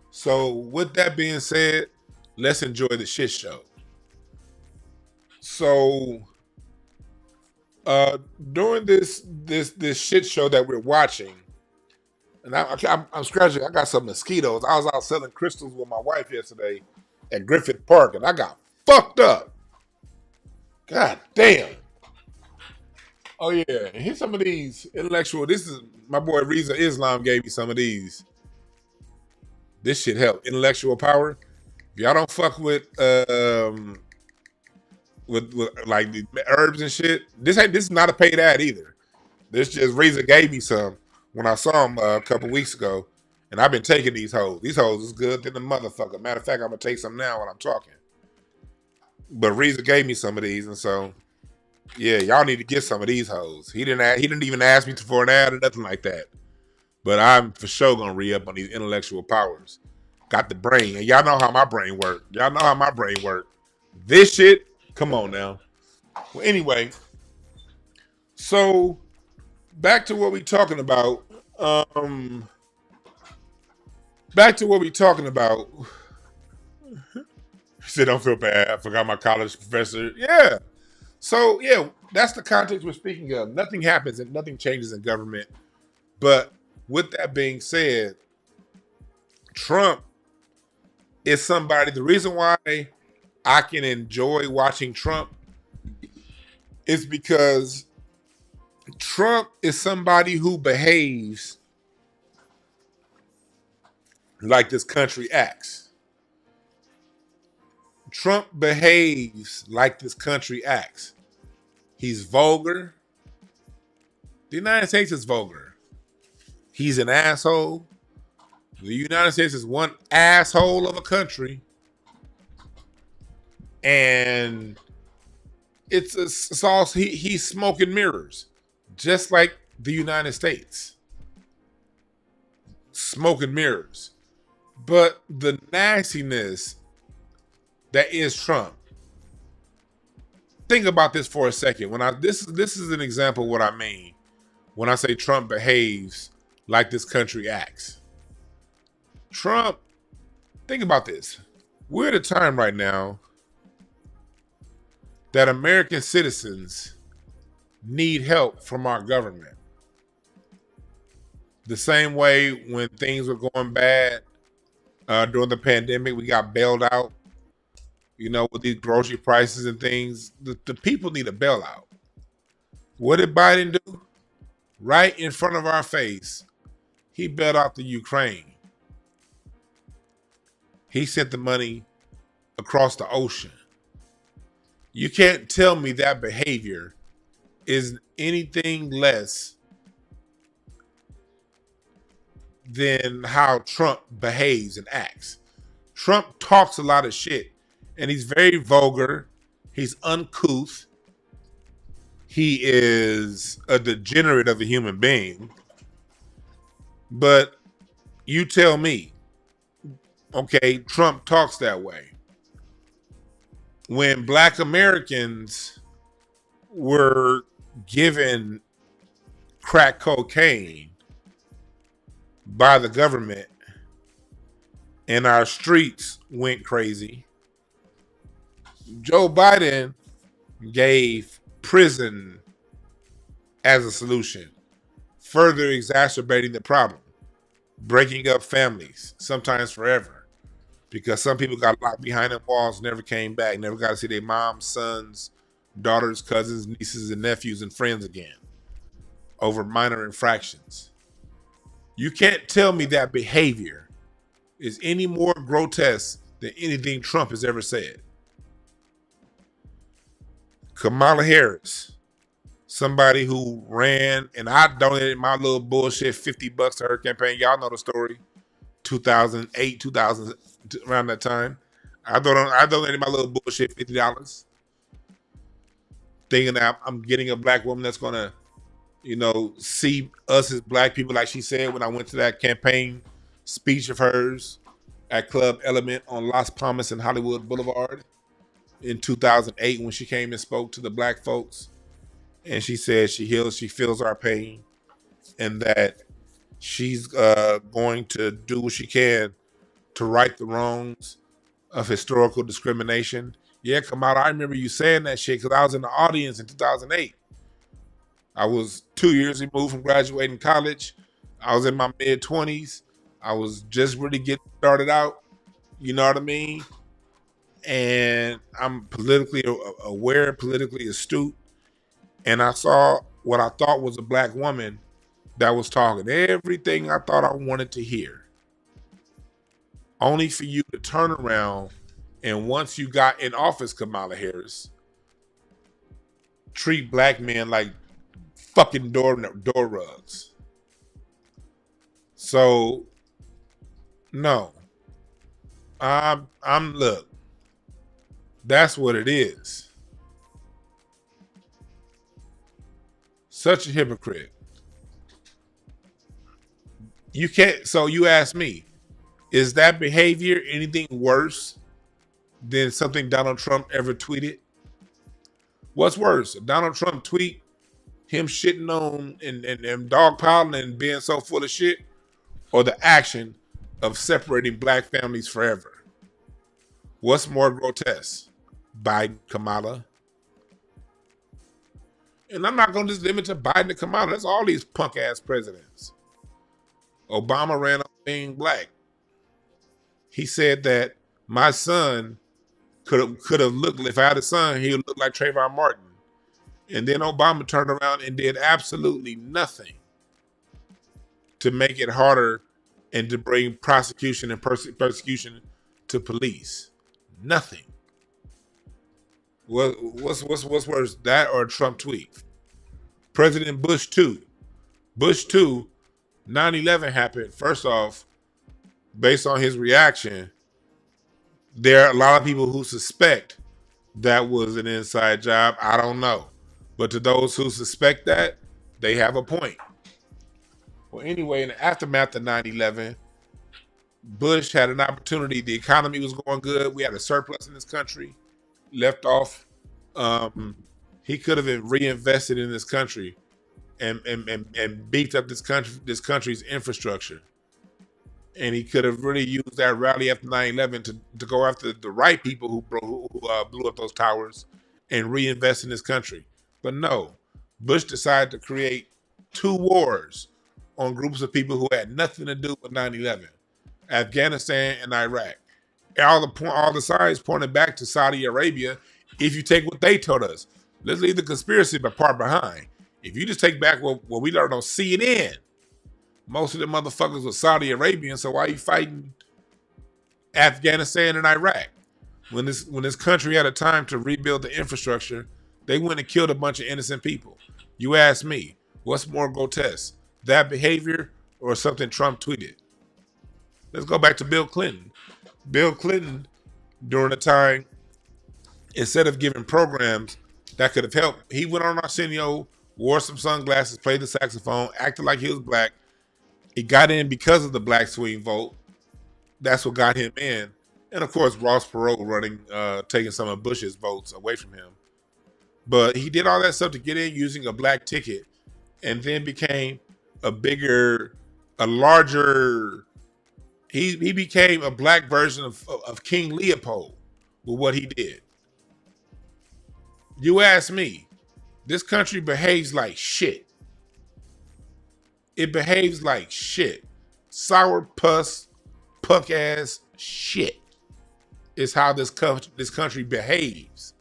So with that being said, let's enjoy the shit show. So during this shit show that we're watching, and I'm scratching. I got some mosquitoes. I was out selling crystals with my wife yesterday at Griffith Park, and I got fucked up. God damn. Oh yeah, and here's some of these intellectual. This is my boy Reza Islam gave me some of these. This shit help. Intellectual power. If y'all don't fuck with like the herbs and shit, this is not a paid ad either. This just Reza gave me some when I saw him a couple weeks ago, and I've been taking these hoes. These hoes is good than the motherfucker. Matter of fact, I'm gonna take some now when I'm talking. But Reza gave me some of these, and so yeah, y'all need to get some of these hoes. He didn't even ask me for an ad or nothing like that. But I'm for sure gonna re-up on these intellectual powers. Got the brain, and y'all know how my brain work. Y'all know how my brain work. This shit, come on now. Well, anyway, so back to what we talking about. Back to what we talking about. He said, "Don't feel bad. I forgot my college professor." Yeah. So yeah, that's the context we're speaking of. Nothing happens and nothing changes in government. But with that being said, Trump is somebody. The reason why I can enjoy watching Trump is because Trump is somebody who behaves like this country acts. Trump behaves like this country acts. He's vulgar. The United States is vulgar. He's an asshole. The United States is one asshole of a country. And it's all he's smoke and mirrors. Just like the United States. Smoke and mirrors. But the nastiness that is Trump. Think about this for a second. This is an example of what I mean when I say Trump behaves like this country acts. Trump, think about this. We're at a time right now that American citizens need help from our government. The same way when things were going bad during the pandemic, we got bailed out. You know, with these grocery prices and things, the people need a bailout. What did Biden do? Right in front of our face, he bailed out the Ukraine. He sent the money across the ocean. You can't tell me that behavior is anything less than how Trump behaves and acts. Trump talks a lot of shit. And he's very vulgar. He's uncouth. He is a degenerate of a human being. But you tell me, okay, Trump talks that way. When Black Americans were given crack cocaine by the government and our streets went crazy, Joe Biden gave prison as a solution, further exacerbating the problem, breaking up families, sometimes forever, because some people got locked behind them walls, never came back, never got to see their moms, sons, daughters, cousins, nieces, and nephews and friends again over minor infractions. You can't tell me that behavior is any more grotesque than anything Trump has ever said. Kamala Harris, somebody who ran, and I donated my little bullshit $50 to her campaign. Y'all know the story. 2008, 2000, around that time. I donated my little bullshit $50, thinking that I'm getting a black woman that's gonna, see us as black people, like she said when I went to that campaign speech of hers at Club Element on Las Palmas and Hollywood Boulevard in 2008 when she came and spoke to the black folks. And she said she feels our pain, and that she's going to do what she can to right the wrongs of historical discrimination. Yeah, Kamala, I remember you saying that shit because I was in the audience in 2008. I was 2 years removed from graduating college. I was in my mid-20s. I was just really getting started out. You know what I mean? And I'm politically aware, politically astute. And I saw what I thought was a black woman that was talking everything I thought I wanted to hear. Only for you to turn around and once you got in office, Kamala Harris, treat black men like fucking door rugs. So, no. Look, that's what it is. Such a hypocrite. You can't, so you ask me, is that behavior anything worse than something Donald Trump ever tweeted? What's worse? A Donald Trump tweet, him shitting on and dogpiling and being so full of shit, or the action of separating black families forever? What's more grotesque? Biden, Kamala. And I'm not going to just limit to Biden and Kamala. That's all these punk ass presidents. Obama ran on being black. He said that my son could have looked, if I had a son, he would look like Trayvon Martin. And then Obama turned around and did absolutely nothing to make it harder and to bring prosecution and persecution to police. Nothing. What's worse, that or a Trump tweet? President Bush 2. Bush 2, 9/11 happened. First off, based on his reaction, there are a lot of people who suspect that was an inside job. I don't know. But to those who suspect that, they have a point. Well, anyway, in the aftermath of 9/11, Bush had an opportunity. The economy was going good. We had a surplus in this country. Left off. He could have reinvested in this country and beefed up this country's infrastructure. And he could have really used that rally after 9/11 to go after the right people who blew up those towers and reinvest in this country. But no, Bush decided to create 2 wars on groups of people who had nothing to do with 9/11, Afghanistan and Iraq. All the signs pointed back to Saudi Arabia. If you take what they told us, let's leave the conspiracy part behind. If you just take back what we learned on CNN, most of the motherfuckers were Saudi Arabian, so why are you fighting Afghanistan and Iraq? When this country had a time to rebuild the infrastructure, they went and killed a bunch of innocent people. You ask me, what's more grotesque, that behavior or something Trump tweeted? Let's go back to Bill Clinton. Bill Clinton, during the time, instead of giving programs that could have helped, he went on Arsenio, wore some sunglasses, played the saxophone, acted like he was black. He got in because of the black swing vote. That's what got him in. And of course, Ross Perot taking some of Bush's votes away from him. But he did all that stuff to get in using a black ticket, and then became larger. He became a black version of King Leopold with what he did. You ask me, this country behaves like shit. It behaves like shit. Sour puss, punk ass shit is how this country behaves.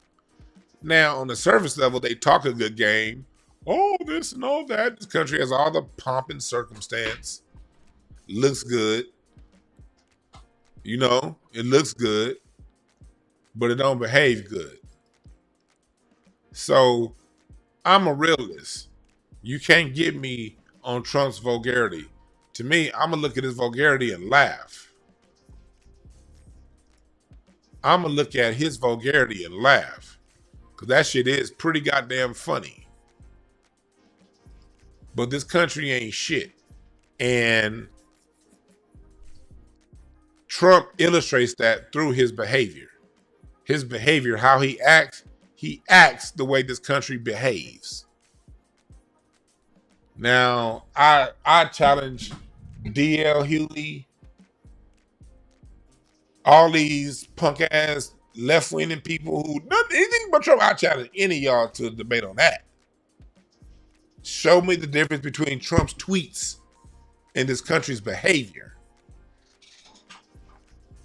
Now, on the surface level, they talk a good game. Oh, this and all that. This country has all the pomp and circumstance. Looks good. It looks good, but it don't behave good. So I'm a realist. You can't get me on Trump's vulgarity. To me, I'm gonna look at his vulgarity and laugh. I'm gonna look at his vulgarity and laugh. Because that shit is pretty goddamn funny. But this country ain't shit. And Trump illustrates that through his behavior. His behavior, how he acts the way this country behaves. Now, I challenge DL Hughley, all these punk ass left winging people who nothing anything but Trump. I challenge any of y'all to debate on that. Show me the difference between Trump's tweets and this country's behavior.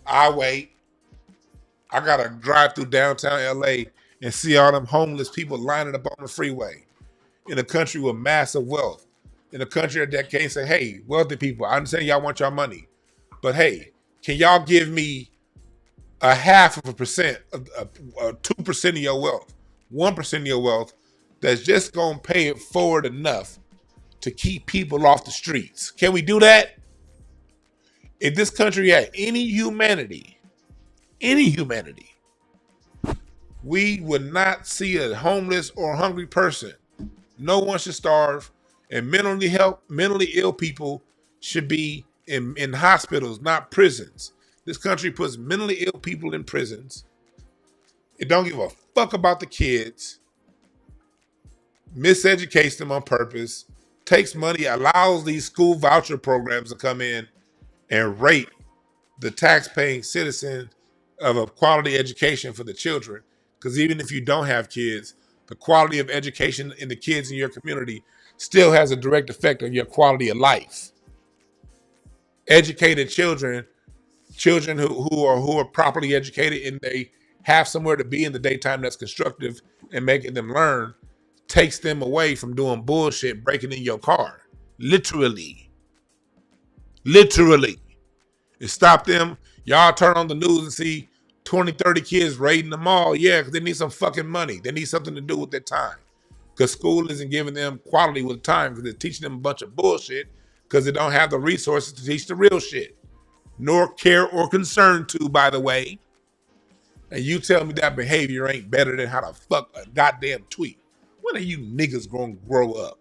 I wait. I gotta drive through downtown LA and see all them homeless people lining up on the freeway in a country with massive wealth. In a country that can't say, hey, wealthy people, I understand y'all want y'all money, but hey, can y'all give me a 0.5%, 2% of your wealth, 1% of your wealth that's just gonna pay it forward enough to keep people off the streets? Can we do that? If this country had any humanity, we would not see a homeless or hungry person. No one should starve, and mentally ill people should be in hospitals, not prisons. This country puts mentally ill people in prisons. It don't give a fuck about the kids, miseducates them on purpose, takes money, allows these school voucher programs to come in and rape the tax-paying citizen of a quality education for the children. Because even if you don't have kids, the quality of education in the kids in your community still has a direct effect on your quality of life. Educated children who are properly educated and they have somewhere to be in the daytime that's constructive and making them learn, takes them away from doing bullshit, breaking in your car. Literally. It stopped them. Y'all turn on the news and see 20, 30 kids raiding the mall. Yeah, because they need some fucking money. They need something to do with their time. Because school isn't giving them quality with time because they're teaching them a bunch of bullshit because they don't have the resources to teach the real shit. Nor care or concern to, by the way. And you tell me that behavior ain't better than how to fuck a goddamn tweet. When are you niggas gonna grow up?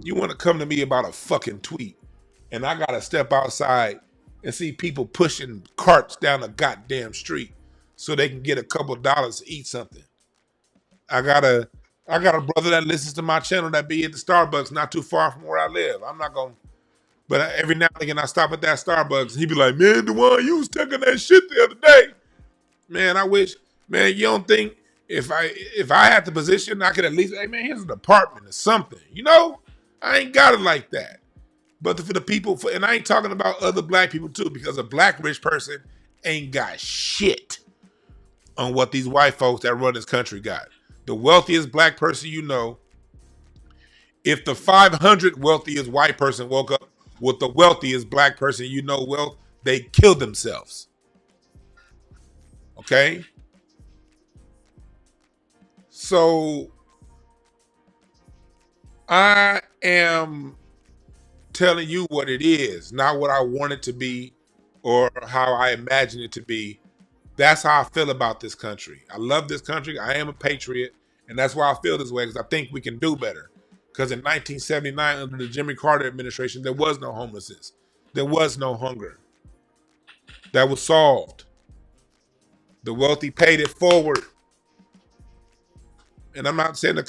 You want to come to me about a fucking tweet, and I gotta step outside and see people pushing carts down a goddamn street so they can get a couple dollars to eat something. I got a brother that listens to my channel that be at the Starbucks not too far from where I live. I'm not gonna, but every now and again I stop at that Starbucks and he be like, man, Dewan, you was taking that shit the other day. Man, I wish, man, you don't think if I had the position, I could at least, hey man, here's an apartment or something, you know? I ain't got it like that. But for the people, and I ain't talking about other black people too, because a black rich person ain't got shit on what these white folks that run this country got. The wealthiest black person you know, if the 500 wealthiest white person woke up with the wealthiest black person you know wealth, they kill themselves. Okay? So I am telling you what it is, not what I want it to be or how I imagine it to be. That's how I feel about this country. I love this country. I am a patriot. And that's why I feel this way, because I think we can do better. Because in 1979, under the Jimmy Carter administration, there was no homelessness. There was no hunger. That was solved. The wealthy paid it forward. And I'm not saying the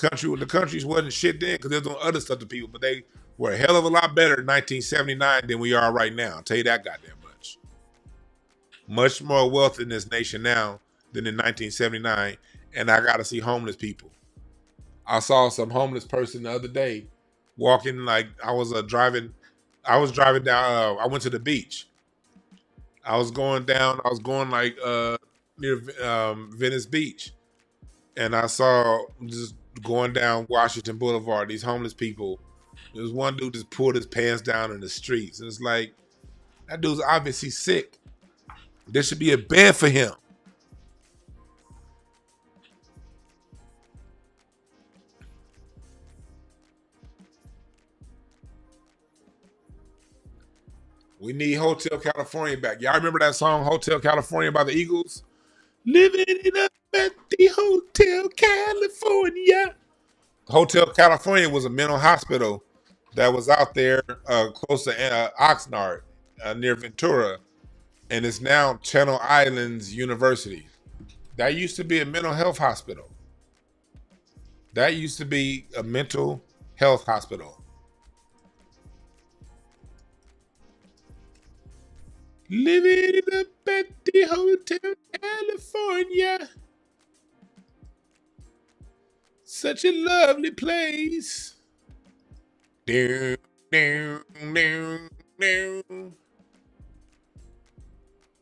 countries wasn't shit then, because there's no other stuff to people, but they were a hell of a lot better in 1979 than we are right now. I'll tell you that goddamn much. Much more wealth in this nation now than in 1979, and I got to see homeless people. I saw some homeless person the other day walking like I was driving down, I went to the beach. I was going like near Venice Beach. And I saw just going down Washington Boulevard, these homeless people. There was one dude just pulled his pants down in the streets. And it's like, that dude's obviously sick. There should be a bed for him. We need Hotel California back. Y'all remember that song Hotel California by the Eagles? Living it up at the Hotel California. Hotel California was a mental hospital that was out there close to Oxnard, near Ventura, and it's now Channel Islands University. That used to be a mental health hospital. That used to be a mental health hospital. Living it up at the Hotel California. Such a lovely place. Down, down, down, down.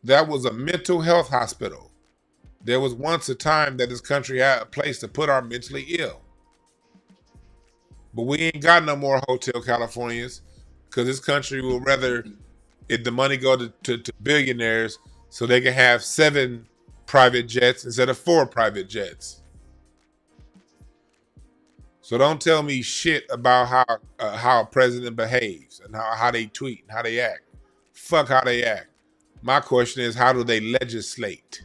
That was a mental health hospital. There was once a time that this country had a place to put our mentally ill. But we ain't got no more Hotel Californias because this country will rather if the money go to billionaires so they can have 7 private jets instead of 4 private jets. So don't tell me shit about how a president behaves and how they tweet and how they act. Fuck how they act. My question is, how do they legislate?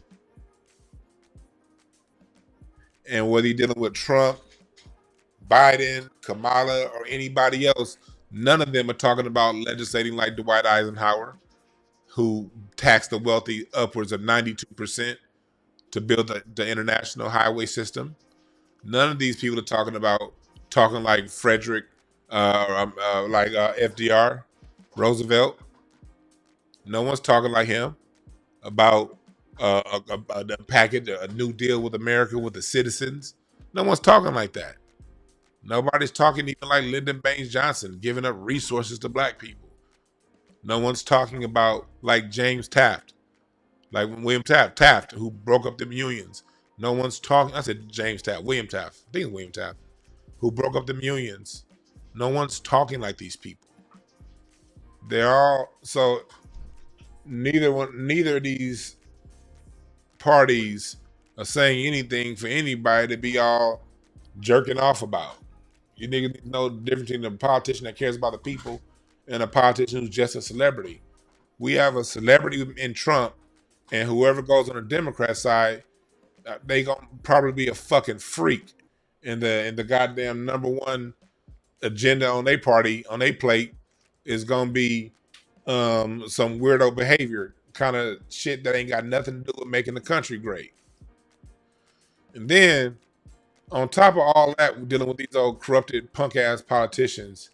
And whether you're dealing with Trump, Biden, Kamala, or anybody else, none of them are talking about legislating like Dwight Eisenhower, who taxed the wealthy upwards of 92% to build the international highway system. None of these people are talking like Frederick, like FDR, Roosevelt. No one's talking like him about a package, a new deal with America with the citizens. No one's talking like that. Nobody's talking even like Lyndon Baines Johnson, giving up resources to black people. No one's talking about like James Taft, like William Taft, who broke up them unions. No one's talking. I said James Taft, William Taft. I think it's William Taft, who broke up them unions. No one's talking like these people. They're all so. Neither of these parties are saying anything for anybody to be all jerking off about. You niggas know the difference between a politician that cares about the people and a politician who's just a celebrity. We have a celebrity in Trump, and whoever goes on the Democrat side, they gonna probably be a fucking freak. And the goddamn number one agenda on their party, on their plate, is gonna be some weirdo behavior, kind of shit that ain't got nothing to do with making the country great. And then on top of all that, we're dealing with these old corrupted punk ass politicians.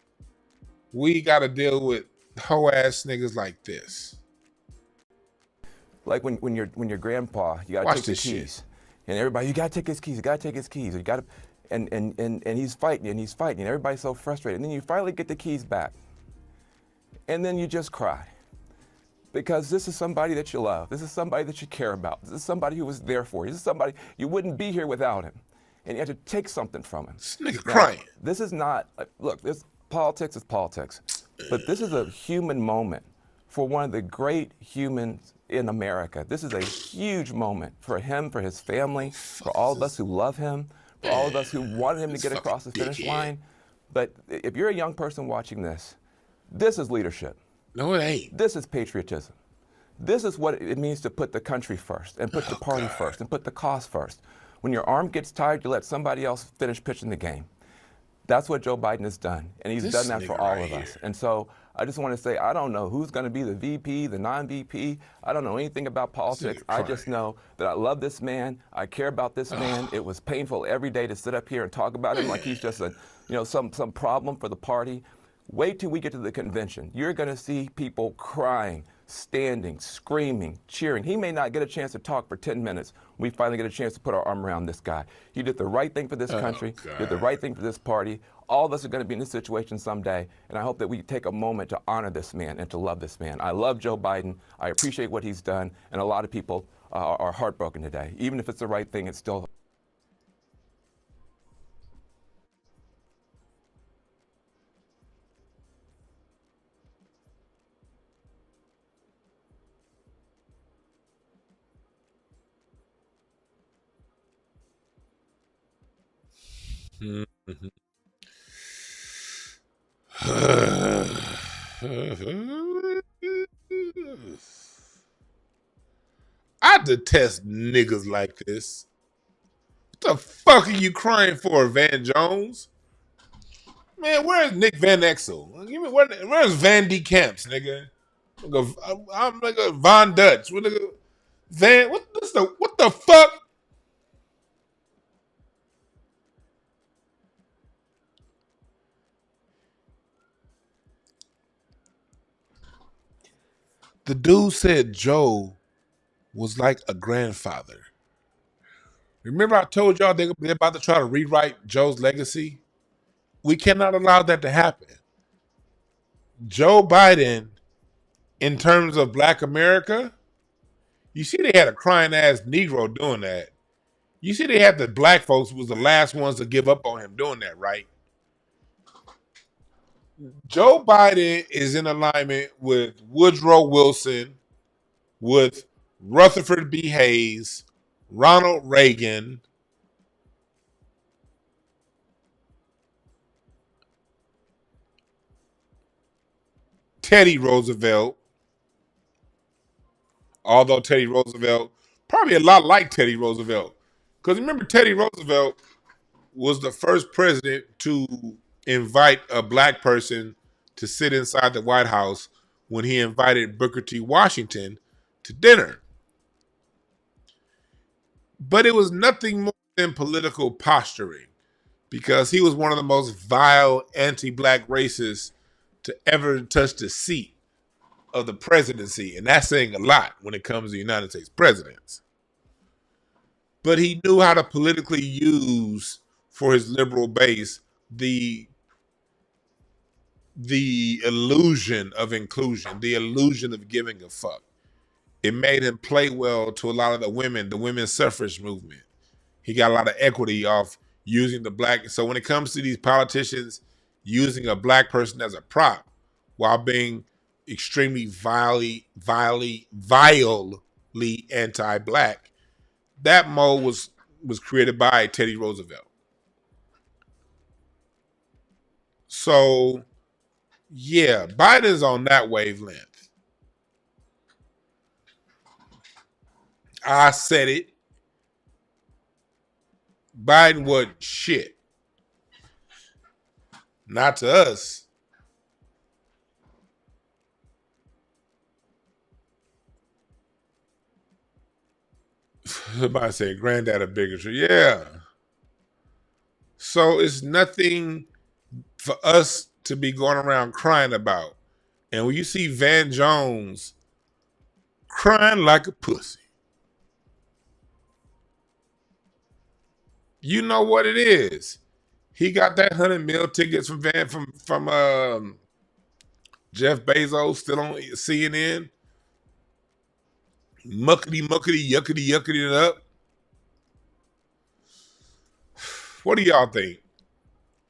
We got to deal with hoe ass niggas like this. Like when your grandpa, you gotta take the keys, and everybody, you gotta take his keys, you gotta take his keys, you gotta, and he's fighting and he's fighting, and everybody's so frustrated, and then you finally get the keys back, and then you just cry, because this is somebody that you love, this is somebody that you care about, this is somebody who was there for you, this is somebody you wouldn't be here without him, and you have to take something from him. This nigga crying. This is not, look, this politics is politics, but this is a human moment for one of the great humans in America. This is a huge moment for him, for his family, for all of us who love him, for all of us who want him to get across the finish line. But if you're a young person watching this is leadership. No, it ain't. This is patriotism. This is what it means to put the country first, and put the party first, and put the cause first. When your arm gets tired, you let somebody else finish pitching the game. That's what Joe Biden has done, and he's done that for all of us. And so I just want to say, I don't know who's going to be the VP, the non-VP. I don't know anything about politics. I just know that I love this man. I care about this man. It was painful every day to sit up here and talk about him like he's just a, some problem for the party. Wait till we get to the convention. You're going to see people crying, standing, screaming, cheering. He may not get a chance to talk for 10 minutes. We finally get a chance to put our arm around this guy. He did the right thing for this country, did the right thing for this party. All of us are going to be in this situation someday, and I hope that we take a moment to honor this man and to love this man. I love Joe Biden. I appreciate what he's done, and a lot of people are heartbroken today. Even if it's the right thing, it's still I detest niggas like this. What the fuck are you crying for, Van Jones? Man, where's Nick Van Exel? Give me where's Van D Camps, nigga? I'm like a Von Dutch. What the fuck? The dude said Joe was like a grandfather. Remember I told y'all they're about to try to rewrite Joe's legacy? We cannot allow that to happen. Joe Biden, in terms of Black America, you see they had a crying ass Negro doing that. You see they had the black folks who was the last ones to give up on him doing that, right? Joe Biden is in alignment with Woodrow Wilson, with Rutherford B. Hayes, Ronald Reagan, Teddy Roosevelt, although Teddy Roosevelt, probably a lot like Teddy Roosevelt. Because remember, Teddy Roosevelt was the first president to invite a black person to sit inside the White House when he invited Booker T. Washington to dinner. But it was nothing more than political posturing because he was one of the most vile anti-black racists to ever touch the seat of the presidency. And that's saying a lot when it comes to United States presidents. But he knew how to politically use for his liberal base the illusion of inclusion, the illusion of giving a fuck. It made him play well to a lot of the women's suffrage movement. He got a lot of equity off using the black. So when it comes to these politicians using a black person as a prop while being extremely vilely anti-black, that mode was created by Teddy Roosevelt. So yeah, Biden's on that wavelength. I said it. Biden wasn't shit. Not to us. Somebody say granddad of bigotry. Yeah. So it's nothing for us to be going around crying about. And when you see Van Jones crying like a pussy, you know what it is. He got that 100 mil tickets from Jeff Bezos still on CNN. Muckety, yuckety it up. What do y'all think?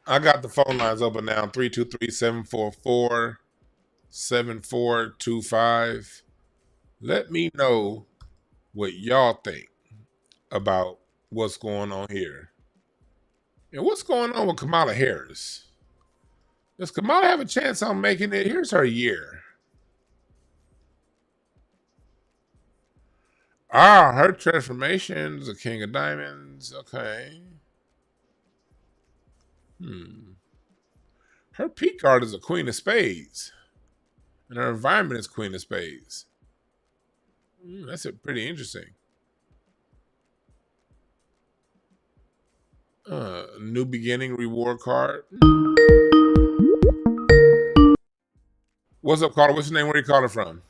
I got the phone lines open now, 323-744-7425. Let me know what y'all think about what's going on here. And what's going on with Kamala Harris? Does Kamala have a chance on making it? Here's her year. Her transformation is a king of diamonds. Okay. Her peak card is a queen of spades. And her environment is queen of spades. That's pretty interesting. New beginning reward card. What's up, caller? What's your name? Where are you calling from?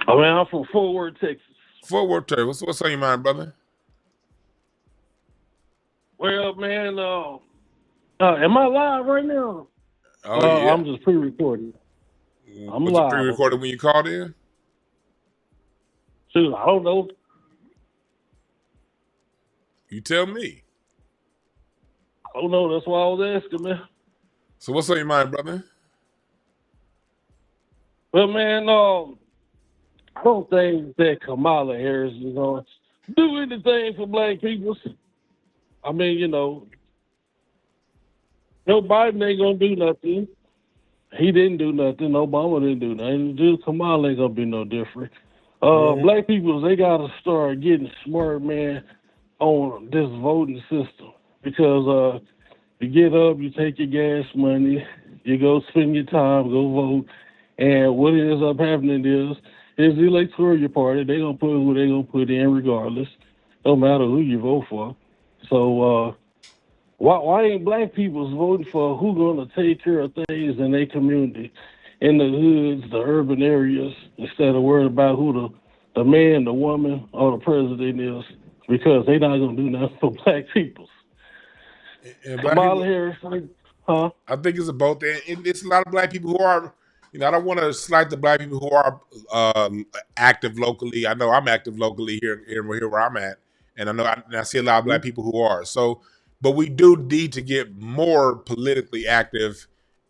I'm from Fort Worth, Texas. Fort Worth, Texas. What's on your mind, brother? Well, man, am I live right now? Oh, yeah. I'm just pre-recording. I'm live. Was it pre-recorded when you called in? Shoot, I don't know. You tell me. I don't know. That's why I was asking, man. So what's on your mind, brother? Well, man, I don't think that Kamala Harris is going to do anything for black people. I mean, Joe Biden ain't gonna do nothing. He didn't do nothing. Obama didn't do nothing. Just Kamala ain't gonna be no different. Black people, they gotta start getting smart, man, on this voting system because you get up, you take your gas money, you go spend your time, go vote, and what ends up happening is the electoral party. They gonna put who they gonna put in regardless, no matter who you vote for. So why ain't black people voting for who gonna take care of things in their community, in the hoods, the urban areas, instead of worrying about who the man, the woman, or the president is? Because they not gonna do nothing for black people. And black Kamala people, Harris, huh? I think it's a both. And it's a lot of black people who are, I don't want to slight the black people who are active locally. I know I'm active locally here where I'm at, and I see a lot of black people who are. So, but we do need to get more politically active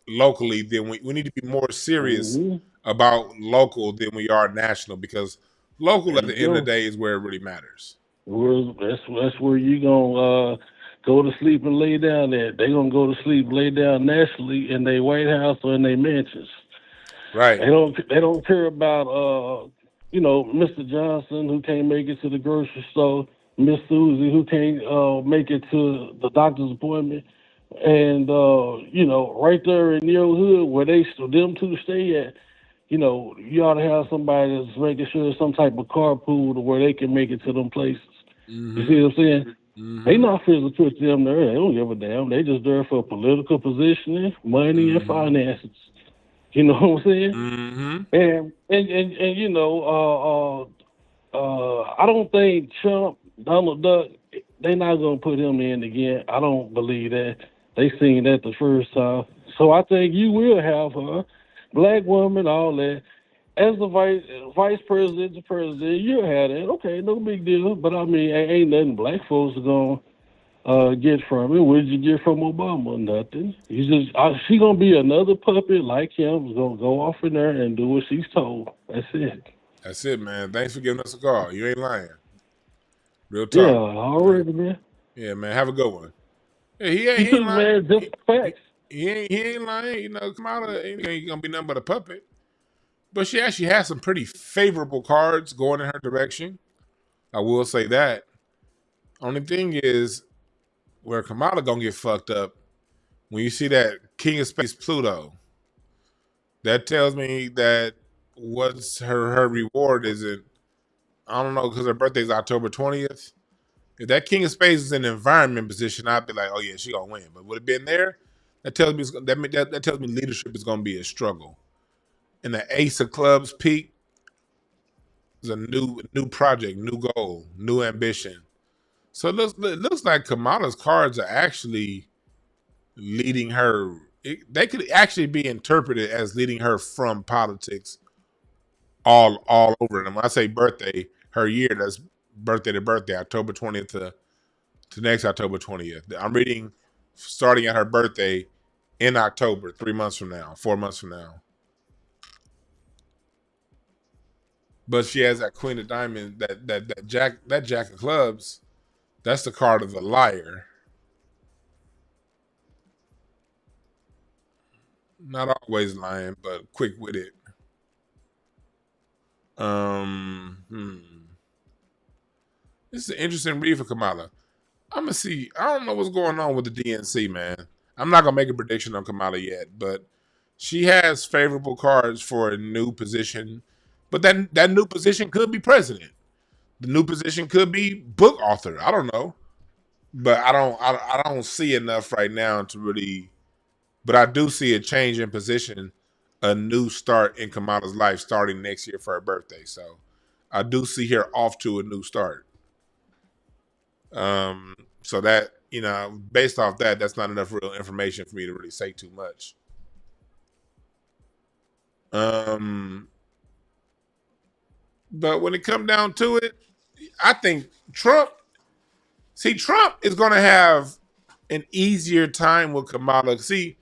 locally. Than we need to be more serious Mm-hmm. about local than we are national, because local There at the you end of go. the day is where it really matters. That's where you gonna go to sleep and lay down at. They gonna go to sleep, lay down nationally in their White House or in their mansions. Right. They don't care about Mr. Johnson who can't make it to the grocery store, Miss Susie who can't make it to the doctor's appointment, and right there in your hood where them two stay at. You ought to have somebody that's making sure there's some type of carpool to where they can make it to them places. You see what I'm saying? They not physically put them there. They don't give a damn. They just there for political positioning, money, and finances. You know what I'm saying? Mm-hmm. And I don't think Donald Duck, they not gonna put him in again. I don't believe that. They seen that the first time. So I think you will have her, black woman, all that. As the vice president, the president, you'll have that. Okay, no big deal. But I mean, ain't nothing black folks are gonna get from it. What did you get from Obama? Nothing. She gonna be another puppet like him. Is gonna go off in there and do what she's told. That's it. That's it, man. Thanks for giving us a call. You ain't lying. Real Yeah, talk. already, man. Yeah, man. Have a good one. Yeah, You he ain't too, lying. man. Just facts. He ain't lying. Kamala ain't gonna be nothing but a puppet. But she actually has some pretty favorable cards going in her direction. I will say that. Only thing is where Kamala gonna get fucked up when you see that King of Space Pluto. That tells me that what's her reward isn't. I don't know, because her birthday's October 20th. If that King of Spades is in an environment position, I'd be like, oh yeah, she gonna win. But would it been there? That tells me that tells me leadership is gonna be a struggle. And the Ace of Clubs peak is a new project, new goal, new ambition. So it looks like Kamala's cards are actually leading her. They could actually be interpreted as leading her from politics all over. And when I say birthday, her year, that's birthday to birthday, October 20th to next October 20th. I'm reading starting at her birthday in October, 3 months from now, 4 months from now. But she has that Queen of Diamonds, that Jack of Clubs. That's the card of the liar. Not always lying, but quick with it. This is an interesting read for Kamala. I'm gonna see. I don't know what's going on with the DNC, man. I'm not gonna make a prediction on Kamala yet, but she has favorable cards for a new position. But that new position could be president. The new position could be book author. I don't know, but I don't see enough right now to really. But I do see a change in position, a new start in Kamala's life starting next year for her birthday. So I do see her off to a new start. So that, based off that, that's not enough real information for me to really say too much. But when it comes down to it, I think Trump is going to have an easier time with Kamala. See,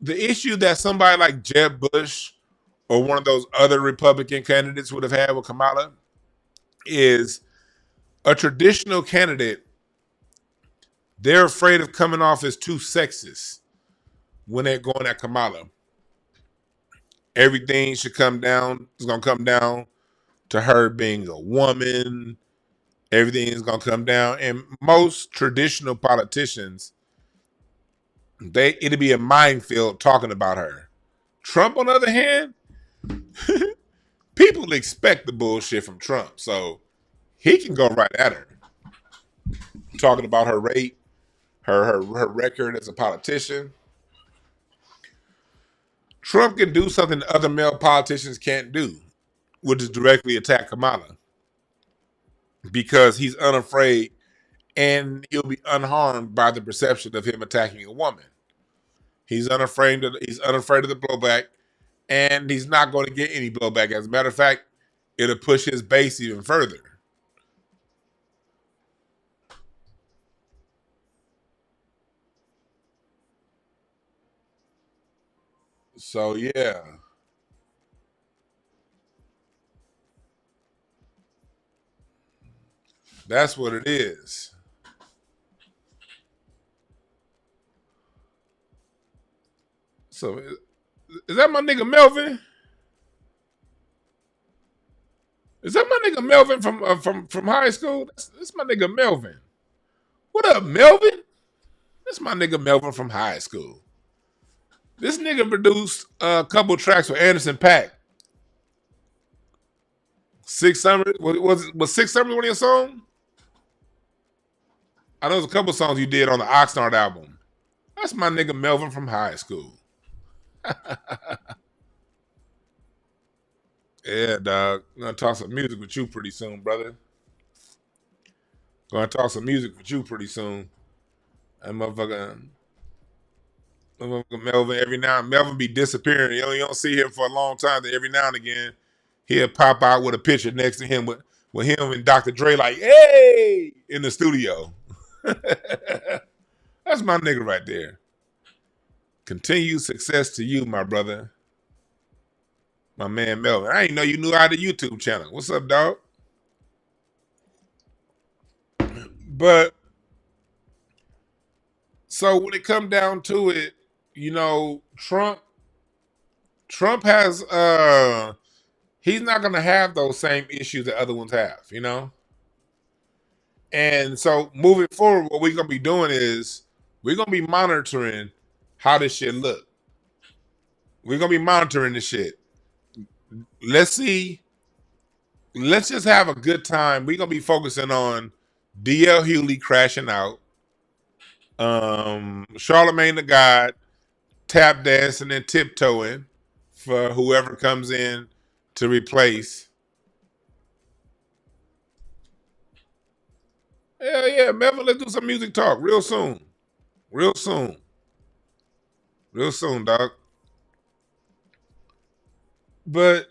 the issue that somebody like Jeb Bush or one of those other Republican candidates would have had with Kamala is a traditional candidate They're afraid of coming off as too sexist when they're going at Kamala. Everything should come down. It's gonna come down to her being a woman. Everything is gonna come down. And most traditional politicians, it'll be a minefield talking about her. Trump, on the other hand, people expect the bullshit from Trump, so he can go right at her, talking about her rate, her record as a politician. Trump can do something other male politicians can't do, which is directly attack Kamala, because he's unafraid and he'll be unharmed by the perception of him attacking a woman. He's unafraid of the blowback, and he's not going to get any blowback. As a matter of fact, it'll push his base even further. So yeah. That's what it is. So is that my nigga Melvin? Is that my nigga Melvin from high school? That's my nigga Melvin. What up, Melvin? That's my nigga Melvin from high school. This nigga produced a couple tracks for Anderson .Paak. Six Summers was Six Summers one of your songs? I know there's a couple songs you did on the Oxnard album. That's my nigga Melvin from high school. Yeah, dog. I'm gonna talk some music with you pretty soon, brother. Gonna talk some music with you pretty soon. That motherfucker Melvin, every now and Melvin be disappearing. You don't see him for a long time. Then every now and again, he'll pop out with a picture next to him with him and Dr. Dre like, hey, in the studio. That's my nigga right there. Continued success to you, my brother. My man Melvin. I didn't know you knew how the YouTube channel. What's up, dog? But so when it come down to it, you know, Trump has he's not gonna have those same issues that other ones have, you know? And so moving forward, what we're gonna be doing is we're gonna be monitoring how this shit look. We're gonna be monitoring this shit. Let's see. Let's just have a good time. We're gonna be focusing on DL Hughley crashing out, Charlemagne the God tap dancing and tiptoeing for whoever comes in to replace. Hell yeah, Melvin, let's do some music talk real soon. Real soon. Real soon, dog. But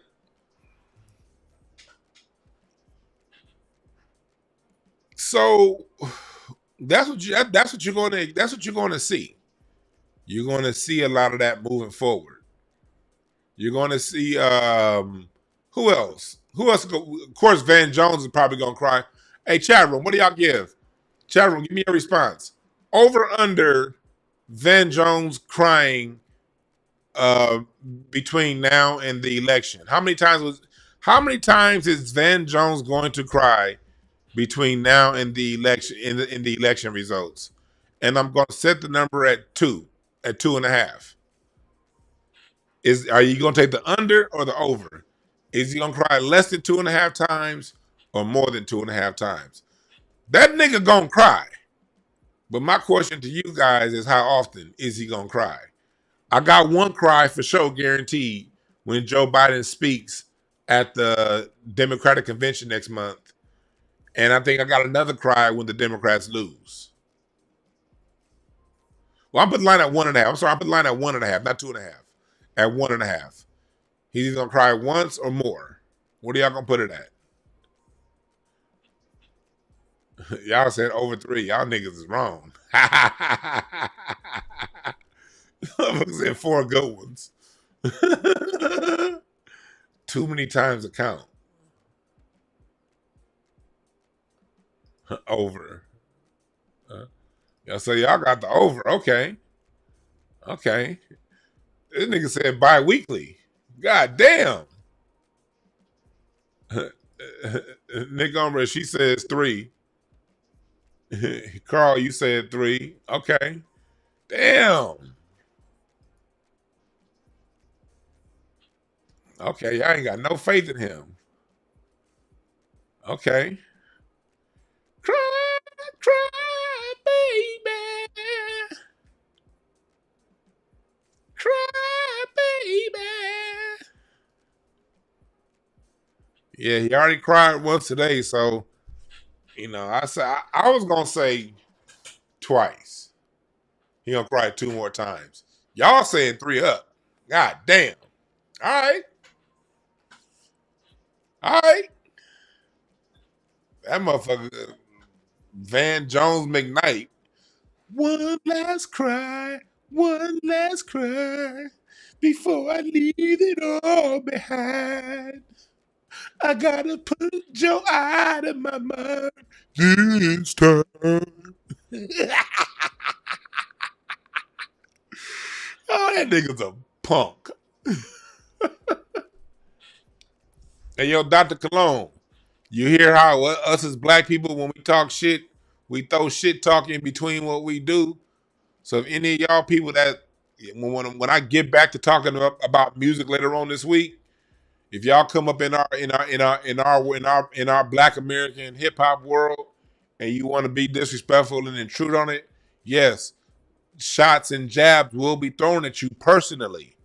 so that's what you're gonna see. You're gonna see a lot of that moving forward. You're gonna see who else? Of course, Van Jones is probably gonna cry. Hey, chat room, what do y'all give? Chat room, give me a response. Over under Van Jones crying between now and the election. How many times is Van Jones going to cry between now and the election in the election results? And I'm going to set the number at 2.5. Are you going to take the under or the over? Is he going to cry less than 2.5 times or more than 2.5 times? That nigga going to cry. But my question to you guys is, how often is he going to cry? I got one cry for sure guaranteed when Joe Biden speaks at the Democratic convention next month. And I think I got another cry when the Democrats lose. Well, I'm putting the line at 1.5. I'm sorry, I'm putting the line at 1.5, not 2.5. At 1.5. He's either going to cry once or more. What are y'all going to put it at? Y'all said over 3. Y'all niggas is wrong. I said 4 good ones. Too many times to count. Over. Y'all say y'all got the over. Okay. Okay. This nigga said bi-weekly. God damn. Nick Umbre, she says 3. Carl, you said 3. Okay. Damn. Okay, y'all ain't got no faith in him. Okay. Cry, cry, baby. Cry, baby. Yeah, he already cried once today, so I was gonna say twice. He gonna cry 2 more times. Y'all saying 3 up. God damn. All right. All right. That motherfucker Van Jones McKnight. One last cry, before I leave it all behind. I gotta put Joe out of my mind this time. Oh, that nigga's a punk. Hey, yo, Dr. Cologne, you hear how us as black people, when we talk shit, we throw shit talk in between what we do. So if any of y'all people that, when I get back to talking about music later on this week, if y'all come up in our Black American hip hop world and you want to be disrespectful and intrude on it, yes, shots and jabs will be thrown at you personally,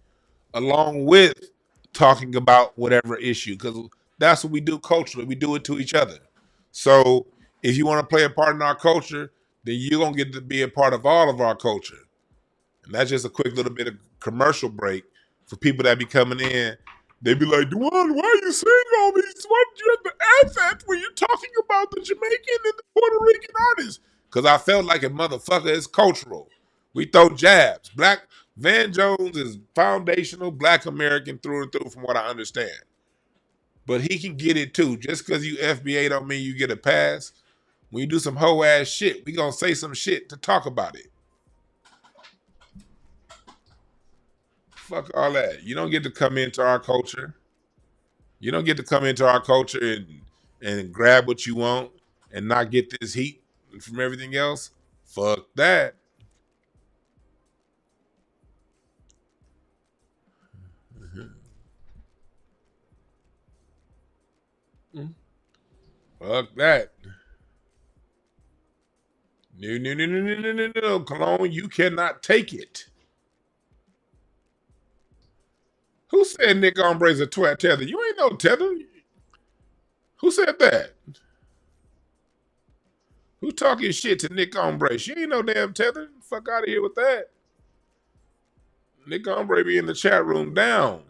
along with talking about whatever issue, because that's what we do culturally. We do it to each other. So if you want to play a part in our culture, then you're gonna get to be a part of all of our culture. And that's just a quick little bit of commercial break for people that be coming in. They be like, Duane, why are you saying all these? Why did you have to add that when you're talking about the Jamaican and the Puerto Rican artists? Because I felt like a motherfucker is cultural. We throw jabs. Van Jones is foundational Black American through and through, from what I understand. But he can get it too. Just because you FBA don't mean you get a pass. When you do some hoe ass shit, we gonna say some shit to talk about it. Fuck all that. You don't get to come into our culture. You don't get to come into our culture and grab what you want and not get this heat from everything else. Fuck that. Fuck that. No, Cologne, you cannot take it. Who said Nick Hombre's a twat tether? You ain't no tether. Who said that? Who talking shit to Nick Hombre? She ain't no damn tether. Fuck out of here with that. Nick Hombre be in the chat room down.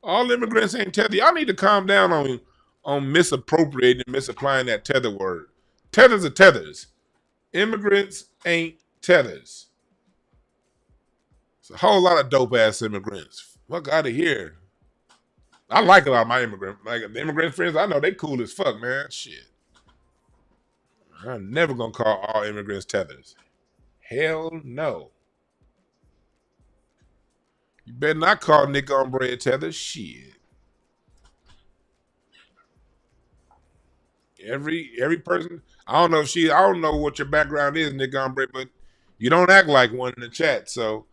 All immigrants ain't tether. Y'all need to calm down on misappropriating and misapplying that tether word. Tethers are tethers. Immigrants ain't tethers. It's a whole lot of dope ass immigrants. Fuck out of here. I like a lot of my the immigrant friends. I know they cool as fuck, man. Shit. I'm never gonna call all immigrants tethers. Hell no. You better not call Nick Hombre a tether. Shit. Every person. I don't know what your background is, Nick Hombre, but you don't act like one in the chat. So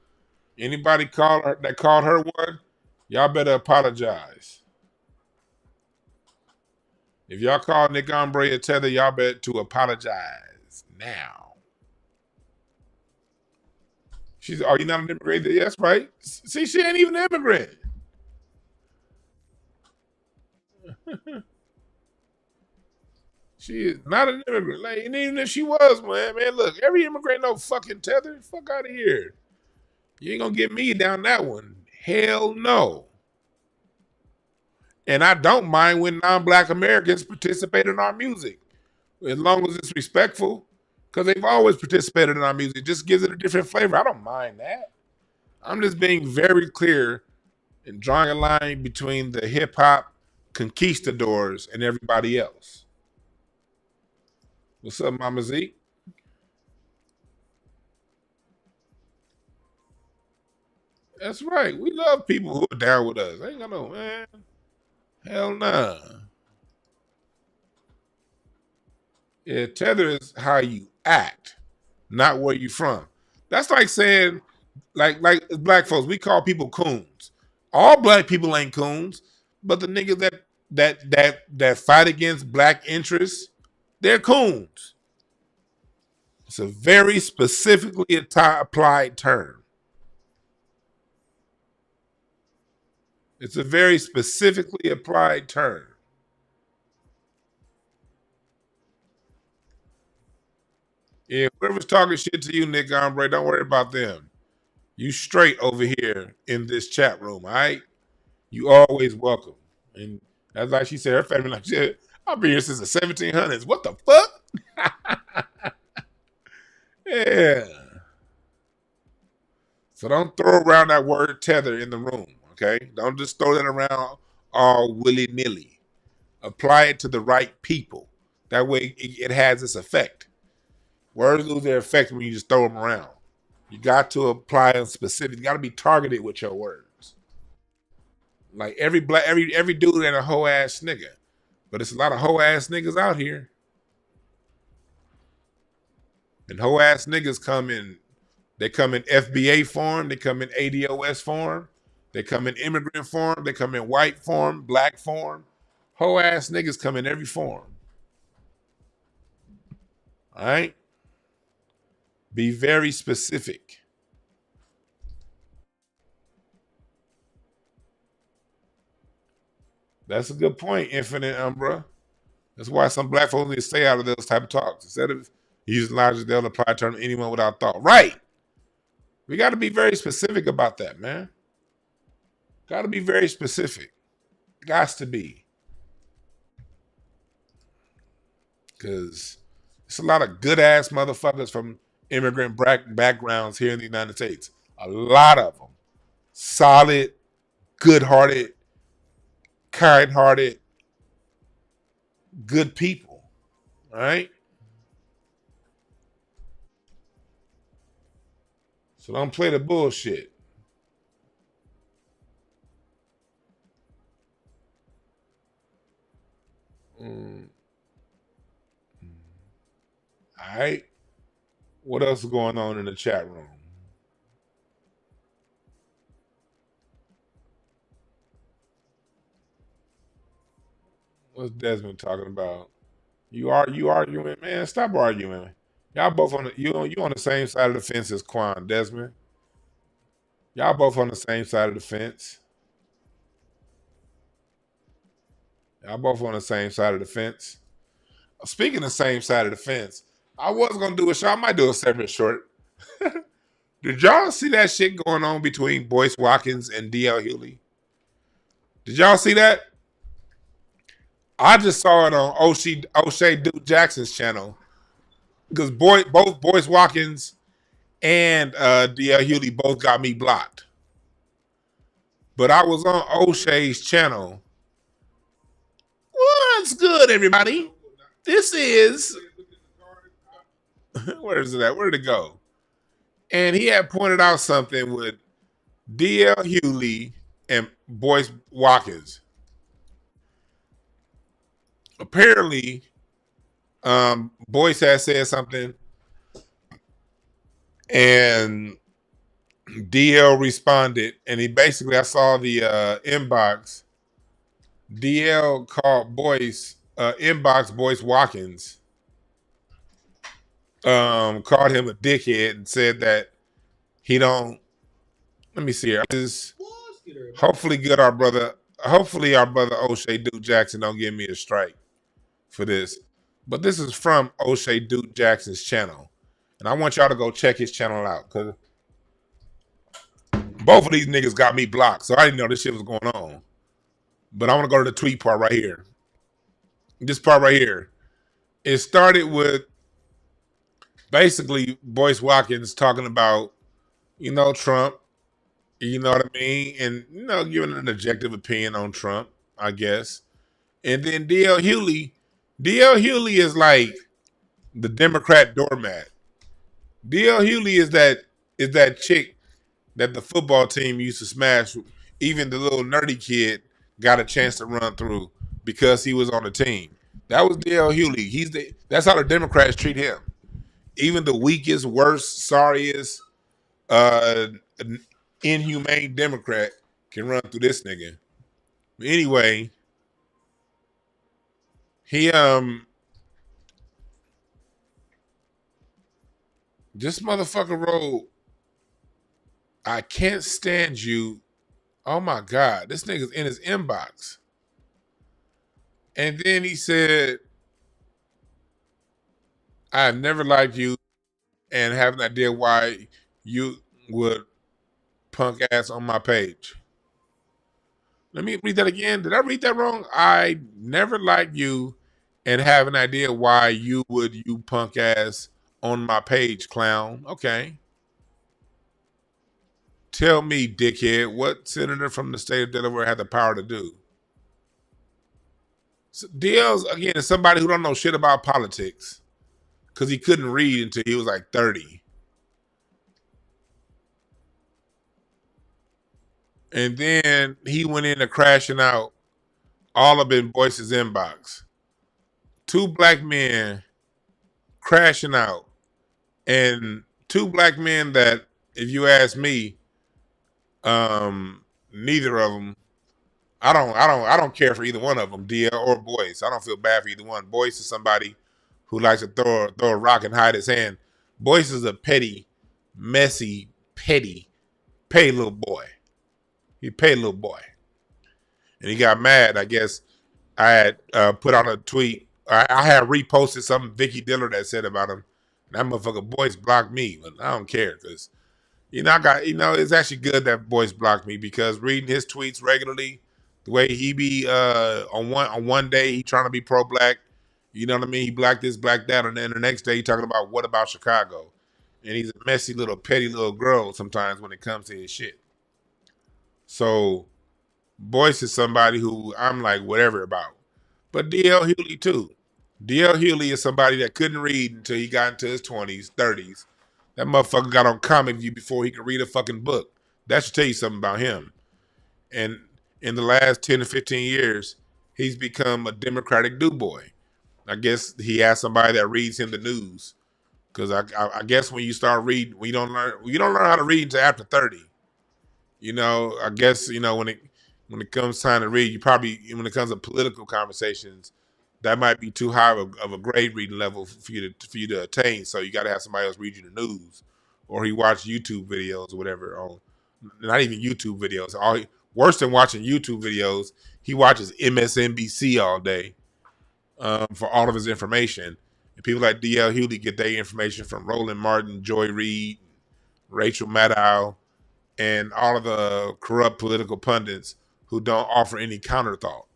anybody called her one, y'all better apologize. If y'all call Nick Hombre a tether, y'all better to apologize now. Are you not an immigrant? Yeah, that's right. See, she ain't even an immigrant. She is not an immigrant. Like, and even if she was, man, look, every immigrant no fucking tether. Fuck out of here. You ain't gonna get me down that one. Hell no. And I don't mind when non-black Americans participate in our music, as long as it's respectful, because they've always participated in our music. It just gives it a different flavor. I don't mind that. I'm just being very clear and drawing a line between the hip-hop conquistadors and everybody else. What's up, Mama Z? That's right. We love people who are down with us. Ain't got no man. Hell nah. Yeah, tether is how you act, not where you from. That's like saying, like black folks, we call people coons. All black people ain't coons, but the niggas that fight against black interests, they're coons. It's a very specifically applied term. It's a very specifically applied term. Yeah, whoever's talking shit to you, Nick Ombre, don't worry about them. You straight over here in this chat room, all right? You always welcome. And as like she said, her family like shit. I've been here since the 1700s. What the fuck? Yeah. So don't throw around that word tether in the room, okay? Don't just throw that around all willy-nilly. Apply it to the right people. That way it has its effect. Words lose their effect when you just throw them around. You got to apply them specific. You got to be targeted with your words. Like every dude ain't a hoe ass nigga, but it's a lot of hoe ass niggas out here. And hoe ass niggas come in. They come in FBA form. They come in ADOS form. They come in immigrant form. They come in white form, black form. Hoe ass niggas come in every form. All right. Be very specific. That's a good point, Infinite Umbra. That's why some black folks need to stay out of those type of talks. Instead of using logic, they'll apply term to anyone without thought. Right. We got to be very specific about that, man. Got to be very specific. Gots to be. Because it's a lot of good-ass motherfuckers from immigrant backgrounds here in the United States. A lot of them. Solid, good-hearted, kind-hearted, good people. All right? So don't play the bullshit. All right. What else is going on in the chat room? What's Desmond talking about? You arguing, man? Stop arguing. Y'all both on you on the same side of the fence as Quan, Desmond. Y'all both on the same side of the fence. Y'all both on the same side of the fence. Speaking of the same side of the fence, I was gonna do a show. I might do a separate short. Did y'all see that shit going on between Boyce Watkins and DL Hughley? Did y'all see that? I just saw it on O'Shea Duke Jackson's channel because both Boyce Watkins and DL Hughley both got me blocked. But I was on O'Shea's channel. What's good, everybody? This is where is it at? Where did it go? And he had pointed out something with DL Hughley and Boyce Watkins. Apparently, Boyce had said something, and DL responded, and he basically, I saw the inbox. DL called Boyce, inbox Boyce Watkins, called him a dickhead and said that he don't. Let me see here. Hopefully our brother O'Shea Duke Jackson don't give me a strike for this. But this is from O'Shea Duke Jackson's channel. And I want y'all to go check his channel out. Because both of these niggas got me blocked. So I didn't know this shit was going on. But I want to go to the tweet part right here. This part right here. It started with basically Boyce Watkins talking about, Trump. You know what I mean? And, giving an objective opinion on Trump, I guess. And then DL Hughley is like the Democrat doormat. DL Hughley is that chick that the football team used to smash. Even the little nerdy kid got a chance to run through because he was on the team. That was D.L. Hewley. That's how the Democrats treat him. Even the weakest, worst, sorriest, uh, inhumane Democrat can run through this nigga. Anyway, he this motherfucker wrote, "I can't stand you." Oh my God, this nigga's in his inbox. And then he said, "I have never liked you and have an idea why you would punk ass on my page." Let me read that again. Did I read that wrong? I never liked you and have an idea why you punk ass on my page, clown. Okay. Tell me, dickhead, what senator from the state of Delaware had the power to do? So DL's, again, is somebody who don't know shit about politics because he couldn't read until he was like 30. And then he went into crashing out all up in Boyce's inbox. Two black men crashing out. And two black men that, if you ask me, neither of them, I don't care for either one of them, DL or Boyce. I don't feel bad for either one. Boyce is somebody who likes to throw a rock and hide his hand. Boyce is a petty, messy, petty little boy. He paid little boy. And he got mad. I guess I had put out a tweet. I had reposted something Vicky Diller that said about him. And that motherfucker Boyce blocked me, but I don't care because it's actually good that Boyce blocked me because reading his tweets regularly, the way he be on one day he trying to be pro black, you know what I mean? He black this, black that, and then the next day he talking about what about Chicago, and he's a messy little petty little girl sometimes when it comes to his shit. So Boyce is somebody who I'm like whatever about, but D.L. Hewley too. D.L. Hewley is somebody that couldn't read until he got into his 20s, 30s. That motherfucker got on Comic View before he could read a fucking book. That should tell you something about him. And in the last 10 to 15 years, he's become a Democratic do-boy. I guess he has somebody that reads him the news. Because I guess when you start reading, you don't learn how to read until after 30. I guess, when it comes time to read, you probably, when it comes to political conversations, that might be too high of a grade reading level for you to attain. So you got to have somebody else read you the news, or he watch YouTube videos or whatever. On not even YouTube videos. Worse than watching YouTube videos, he watches MSNBC all day for all of his information. And people like D.L. Hewley get their information from Roland Martin, Joy Reid, Rachel Maddow, and all of the corrupt political pundits who don't offer any counter thought.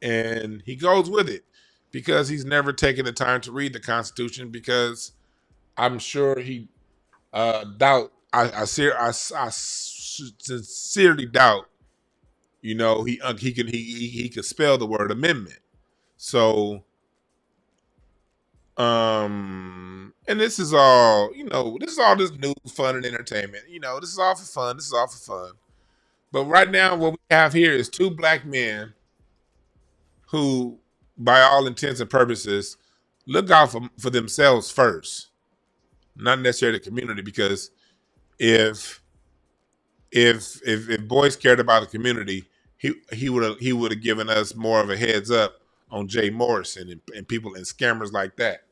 And he goes with it because he's never taken the time to read the Constitution because I'm sure he I sincerely doubt, he could spell the word amendment. So, and this is all, this news, fun, and entertainment. This is all for fun. This is all for fun. But right now, what we have here is two black men who, by all intents and purposes, look out for themselves first, not necessarily the community. Because if Boyce cared about the community, he would have given us more of a heads up on Jay Morrison and people and scammers like that,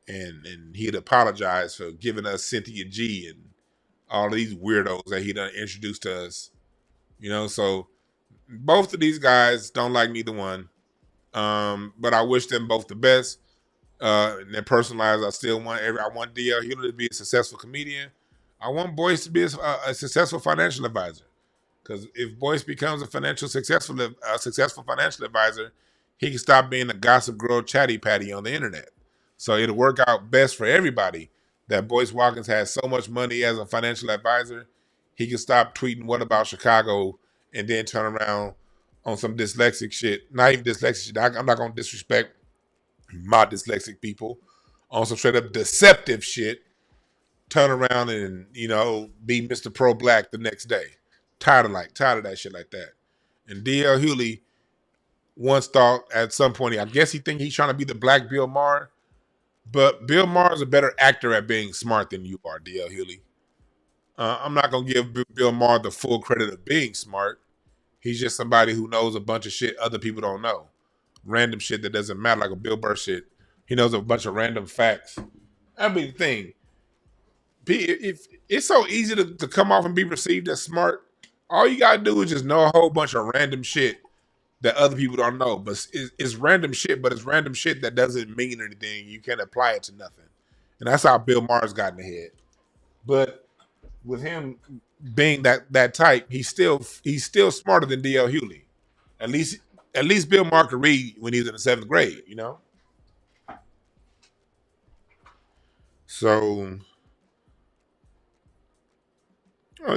and he'd apologize for giving us Cynthia G and all these weirdos that he done introduced to us. So both of these guys don't like neither one. But I wish them both the best. In their personal lives, I want D.L. Hewley to be a successful comedian. I want Boyce to be a successful financial advisor. Because if Boyce becomes a successful financial advisor, he can stop being a gossip girl chatty patty on the internet. So it'll work out best for everybody that Boyce Watkins has so much money as a financial advisor. He can stop tweeting "What about Chicago" and then turn around on some dyslexic shit. Not even dyslexic shit. I'm not going to disrespect my dyslexic people. On some straight up deceptive shit. turn around and, you know, be Mr. Pro-Black the next day. Tired of that shit like that. And D.L. Hewley once thought at some point, I guess he think he's trying to be the Black Bill Maher, but Bill Maher is a better actor at being smart than you are, D.L. Hewley. I'm not going to give Bill Maher the full credit of being smart. He's just somebody who knows a bunch of shit other people don't know. Random shit that doesn't matter, like a Bill Burr shit. He knows a bunch of random facts. I mean, the thing, if it's so easy to come off and be perceived as smart, all you gotta do is just know a whole bunch of random shit that other people don't know. But it's random shit, but it's random shit that doesn't mean anything. You can't apply it to nothing. And that's how Bill Maher's got in the head. But with him being that type, he's still smarter than D.L. Hewley. At least Bill Maher could read when he was in the 7th grade, you know? So,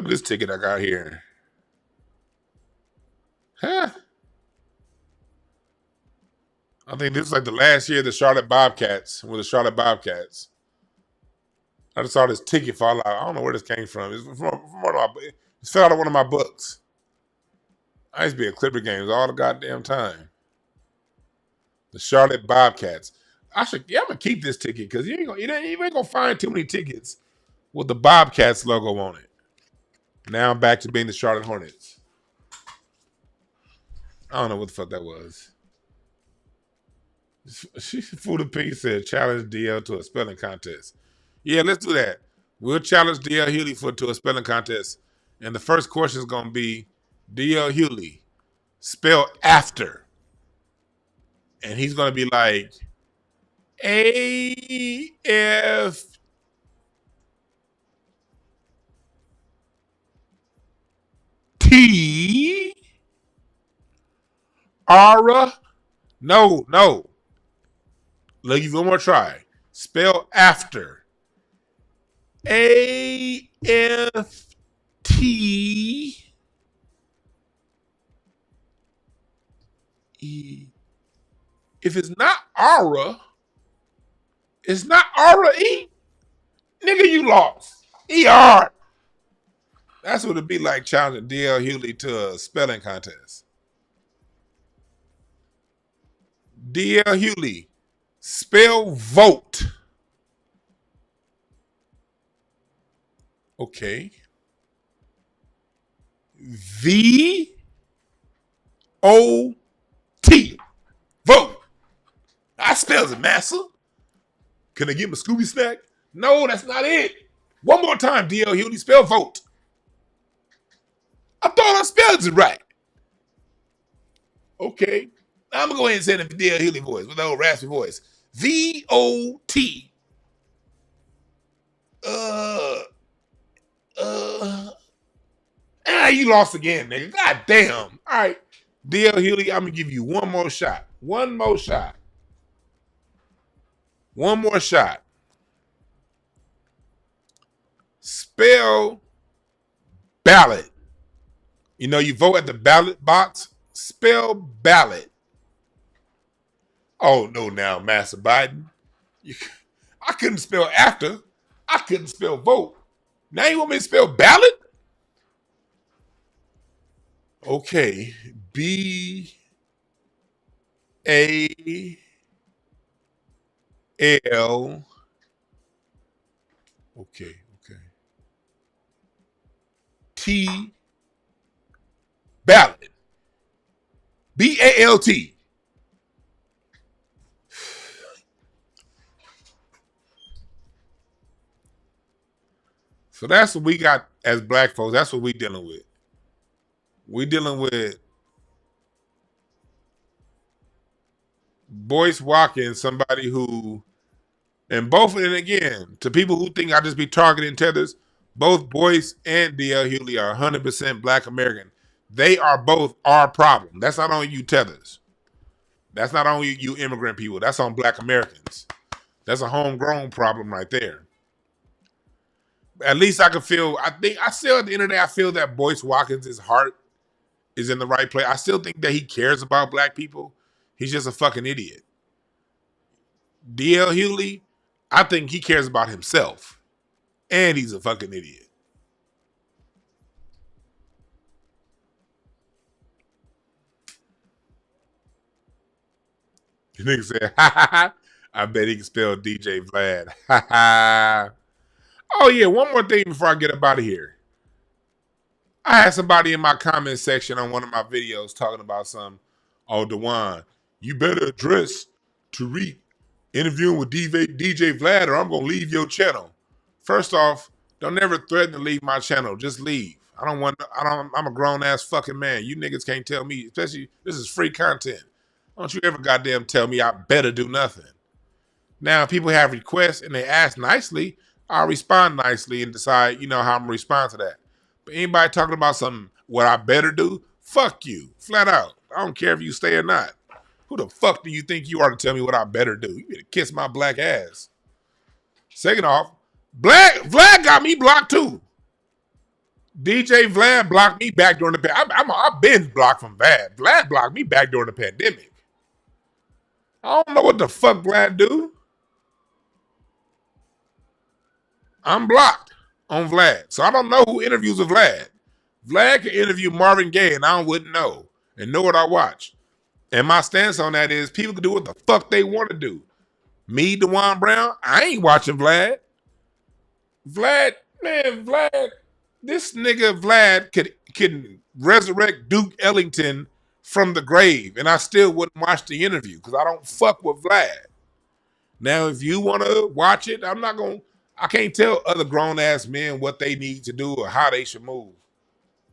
this ticket I got here. Huh? I think this is like the last year of the Charlotte Bobcats, with the Charlotte Bobcats. I just saw this ticket fall out. I don't know where this came from. It's from one of my, it fell out of one of my books. I used to be at Clipper games all the goddamn time. The Charlotte Bobcats. I'm gonna keep this ticket because you ain't gonna find too many tickets with the Bobcats logo on it. Now I'm back to being the Charlotte Hornets. I don't know what the fuck that was. Fuda P said challenge DL to a spelling contest. Yeah, let's do that. We'll challenge DL Hewley to a spelling contest. And the first question is gonna be DL Hewley, spell after. And he's gonna be like AF T Ara. No. Let me give you one more try. Spell after. AFT E. If it's not Ara, it's not Ara E. Nigga, you lost. ER. That's what it'd be like challenging DL Hewley to a spelling contest. DL Hewley, spell vote. Okay. VOT. Vote. I spells it, massa. Can I get my Scooby snack? No, that's not it. One more time, DL Hewley, spell vote. I thought I spelled it right. Okay. I'm going to go ahead and say it in the DL Hewley voice, with the old raspy voice. VOT. You lost again, nigga. God damn. All right. DL Hewley, I'm going to give you one more shot. One more shot. Spell ballot. You know, you vote at the ballot box. Spell ballot. Oh, no, now, Master Biden. I couldn't spell after. I couldn't spell vote. Now you want me to spell ballot? Okay. B-A-L. Okay. T. Ballot. B-A-L-T. So that's what we got as black folks. That's what we dealing with. We dealing with Boyce Watkins, somebody who, and both, and again, to people who think I just be targeting tethers, both Boyce and D.L. Hewley are 100% black American. They are both our problem. That's not on you tethers. That's not on you immigrant people. That's on black Americans. That's a homegrown problem right there. At least I can feel, I still at the end of the day, I feel that Boyce Watkins' heart is in the right place. I still think that he cares about black people. He's just a fucking idiot. D.L. Hewley, I think he cares about himself. And he's a fucking idiot. The nigga said, ha ha ha. I bet he can spell DJ Vlad. Ha ha. Oh, yeah, one more thing before I get up out of here. I had somebody in my comment section on one of my videos talking about oh, Dewan, you better address Tariq interviewing with DJ Vlad or I'm going to leave your channel. First off, don't ever threaten to leave my channel. Just leave. I'm a grown ass fucking man. You niggas can't tell me, especially this is free content. Don't you ever goddamn tell me I better do nothing. Now, if people have requests and they ask nicely, I'll respond nicely and decide, how I'm going to respond to that. But anybody talking about what I better do, fuck you, flat out. I don't care if you stay or not. Who the fuck do you think you are to tell me what I better do? You better kiss my black ass. Second off, Vlad got me blocked too. DJ Vlad blocked me back during the pandemic. I've been blocked from Vlad. Vlad blocked me back during the pandemic. I don't know what the fuck Vlad do. I'm blocked on Vlad. So I don't know who interviews with Vlad. Vlad can interview Marvin Gaye and I wouldn't know. And know what I watch. And my stance on that is people can do what the fuck they want to do. Me, Dewan Brown, I ain't watching Vlad. Vlad, this nigga Vlad could resurrect Duke Ellington from the grave. And I still wouldn't watch the interview because I don't fuck with Vlad. Now, if you want to watch it, I can't tell other grown-ass men what they need to do or how they should move.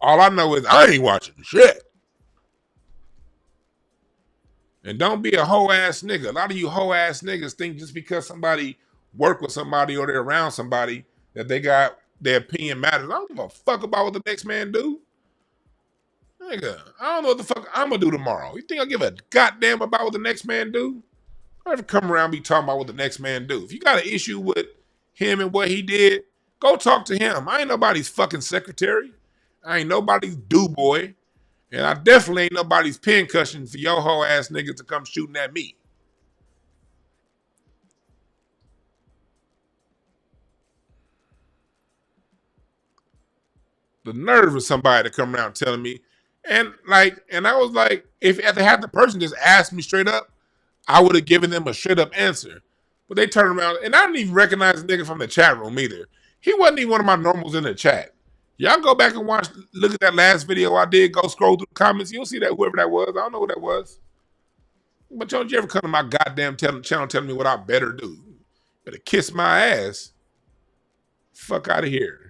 All I know is I ain't watching shit. And don't be a hoe-ass nigga. A lot of you hoe-ass niggas think just because somebody work with somebody or they're around somebody that they got their opinion matters. I don't give a fuck about what the next man do. Nigga, I don't know what the fuck I'm going to do tomorrow. You think I give a goddamn about what the next man do? I ever come around and be talking about what the next man do. If you got an issue with him and what he did, go talk to him. I ain't nobody's fucking secretary. I ain't nobody's do boy. And I definitely ain't nobody's pincushion for your whole ass niggas to come shooting at me. The nerve of somebody to come around telling me. And I was like, if they had the person just asked me straight up, I would have given them a straight up answer. But they turned around, and I didn't even recognize the nigga from the chat room either. He wasn't even one of my normals in the chat. Y'all go back and look at that last video I did, go scroll through the comments. You'll see that whoever that was. I don't know who that was. But don't you ever come to my goddamn channel telling me what I better do. Better kiss my ass. Fuck out of here.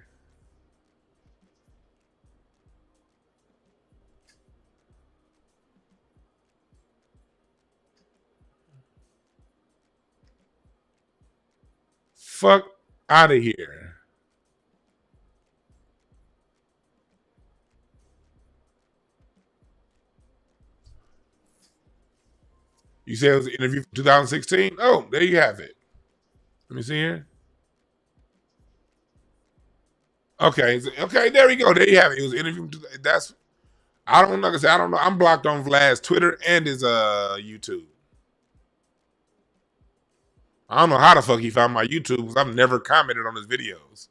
Fuck out of here. You said it was an interview from 2016? Oh, there you have it. Let me see here. Okay, there we go. There you have it. It was an interview from I don't know. I don't know. I'm blocked on Vlad's Twitter and his YouTube. I don't know how the fuck he found my YouTube because I've never commented on his videos.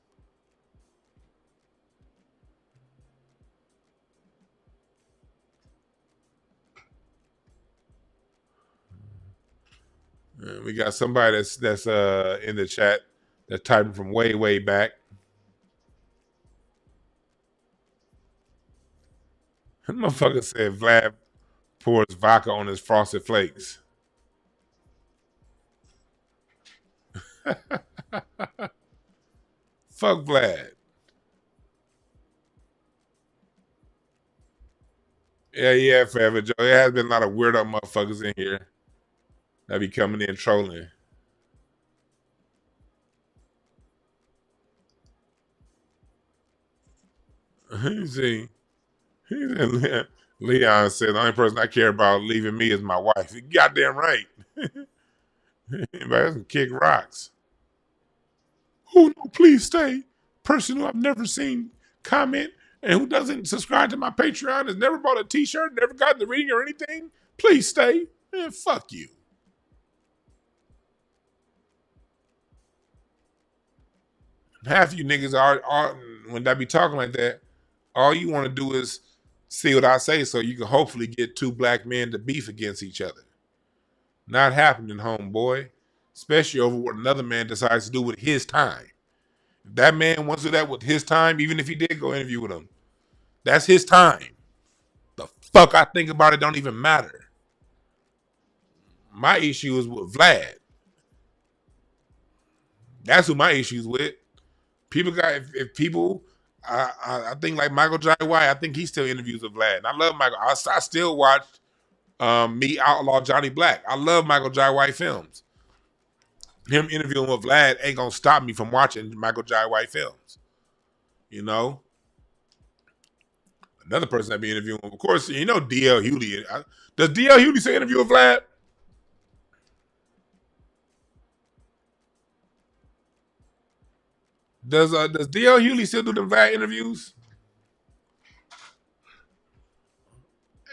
And we got somebody that's in the chat that's typing from way back. The motherfucker said Vlad pours vodka on his frosted flakes. Fuck Vlad. Yeah, Forever Joe. There has been a lot of weirdo motherfuckers in here that be coming in trolling. You see, Leon said the only person I care about leaving me is my wife. You goddamn right. Anybody can kick rocks. Oh no, please stay. Person who I've never seen comment and who doesn't subscribe to my Patreon, has never bought a t-shirt, never gotten the reading or anything, please stay. Man, fuck you. half you niggas are when I be talking like that, all you want to do is see what I say so you can hopefully get two black men to beef against each other. Not happening, homeboy. Especially over what another man decides to do with his time. If that man wants to do that with his time, even if he did go interview with him, that's his time. The fuck I think about it don't even matter. My issue is with Vlad. That's who my issue's with. People got if people I think like Michael Jai White, I think he still interviews with Vlad. And I love Michael. I still watch Me Outlaw Johnny Black. I love Michael Jai White films. Him interviewing with Vlad ain't gonna stop me from watching Michael Jai White films. You know? Another person I be interviewing with, of course, you know D.L. Hewley. Does D.L. Hewley say interview with Vlad? Does D.L. Hewley still do them Vlad interviews?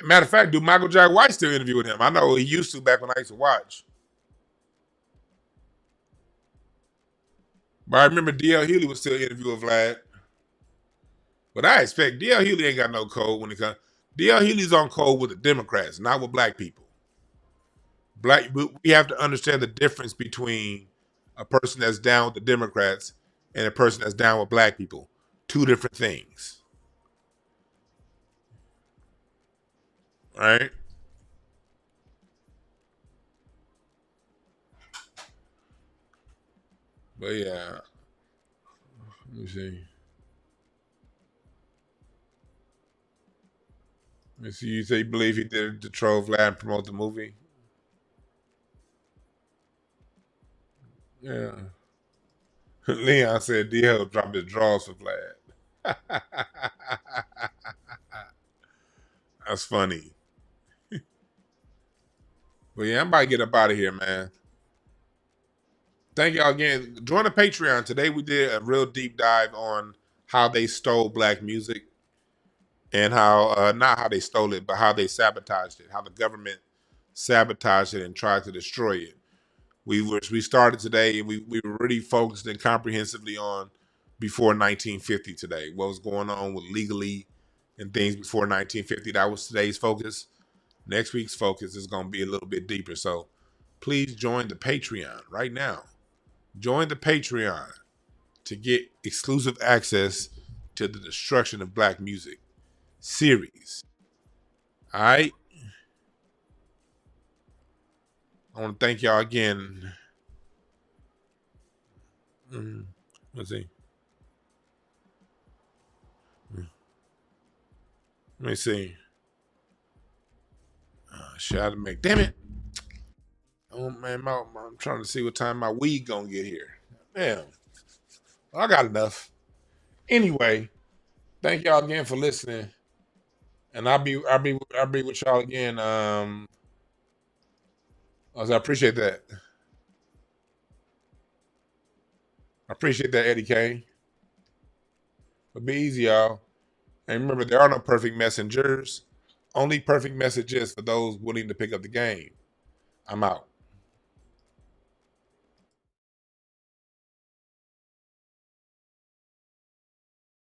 Matter of fact, do Michael Jai White still interview with him? I know he used to back when I used to watch. But I remember D.L. Hewley was still interviewing Vlad. But I expect D.L. Hewley ain't got no code when it comes. D.L. Hewley's on code with the Democrats, not with black people. We have to understand the difference between a person that's down with the Democrats and a person that's down with black people. Two different things. All right? But yeah. Let me see. Let me see. You say you believe he did it to troll Vlad and promote the movie? Yeah. Leon said DL dropped his draws for Vlad. That's funny. But yeah, I'm about to get up out of here, man. Thank y'all again. Join the Patreon. Today we did a real deep dive on how they stole black music and how, not how they stole it, but how they sabotaged it, how the government sabotaged it and tried to destroy it. We started today and we were really focused and comprehensively on before 1950 today. What was going on with legally and things before 1950. That was today's focus. Next week's focus is going to be a little bit deeper. So please join the Patreon right now. Join the Patreon to get exclusive access to the Destruction of Black Music series. All right? I want to thank y'all again. Let's see. Let me see. Shout out to damn it. Oh man, I'm trying to see what time my weed gonna get here. Damn. I got enough. Anyway, thank y'all again for listening. And I'll be with y'all again. I appreciate that. I appreciate that, Eddie K. But be easy, y'all. And remember, there are no perfect messengers. Only perfect messages for those willing to pick up the game. I'm out.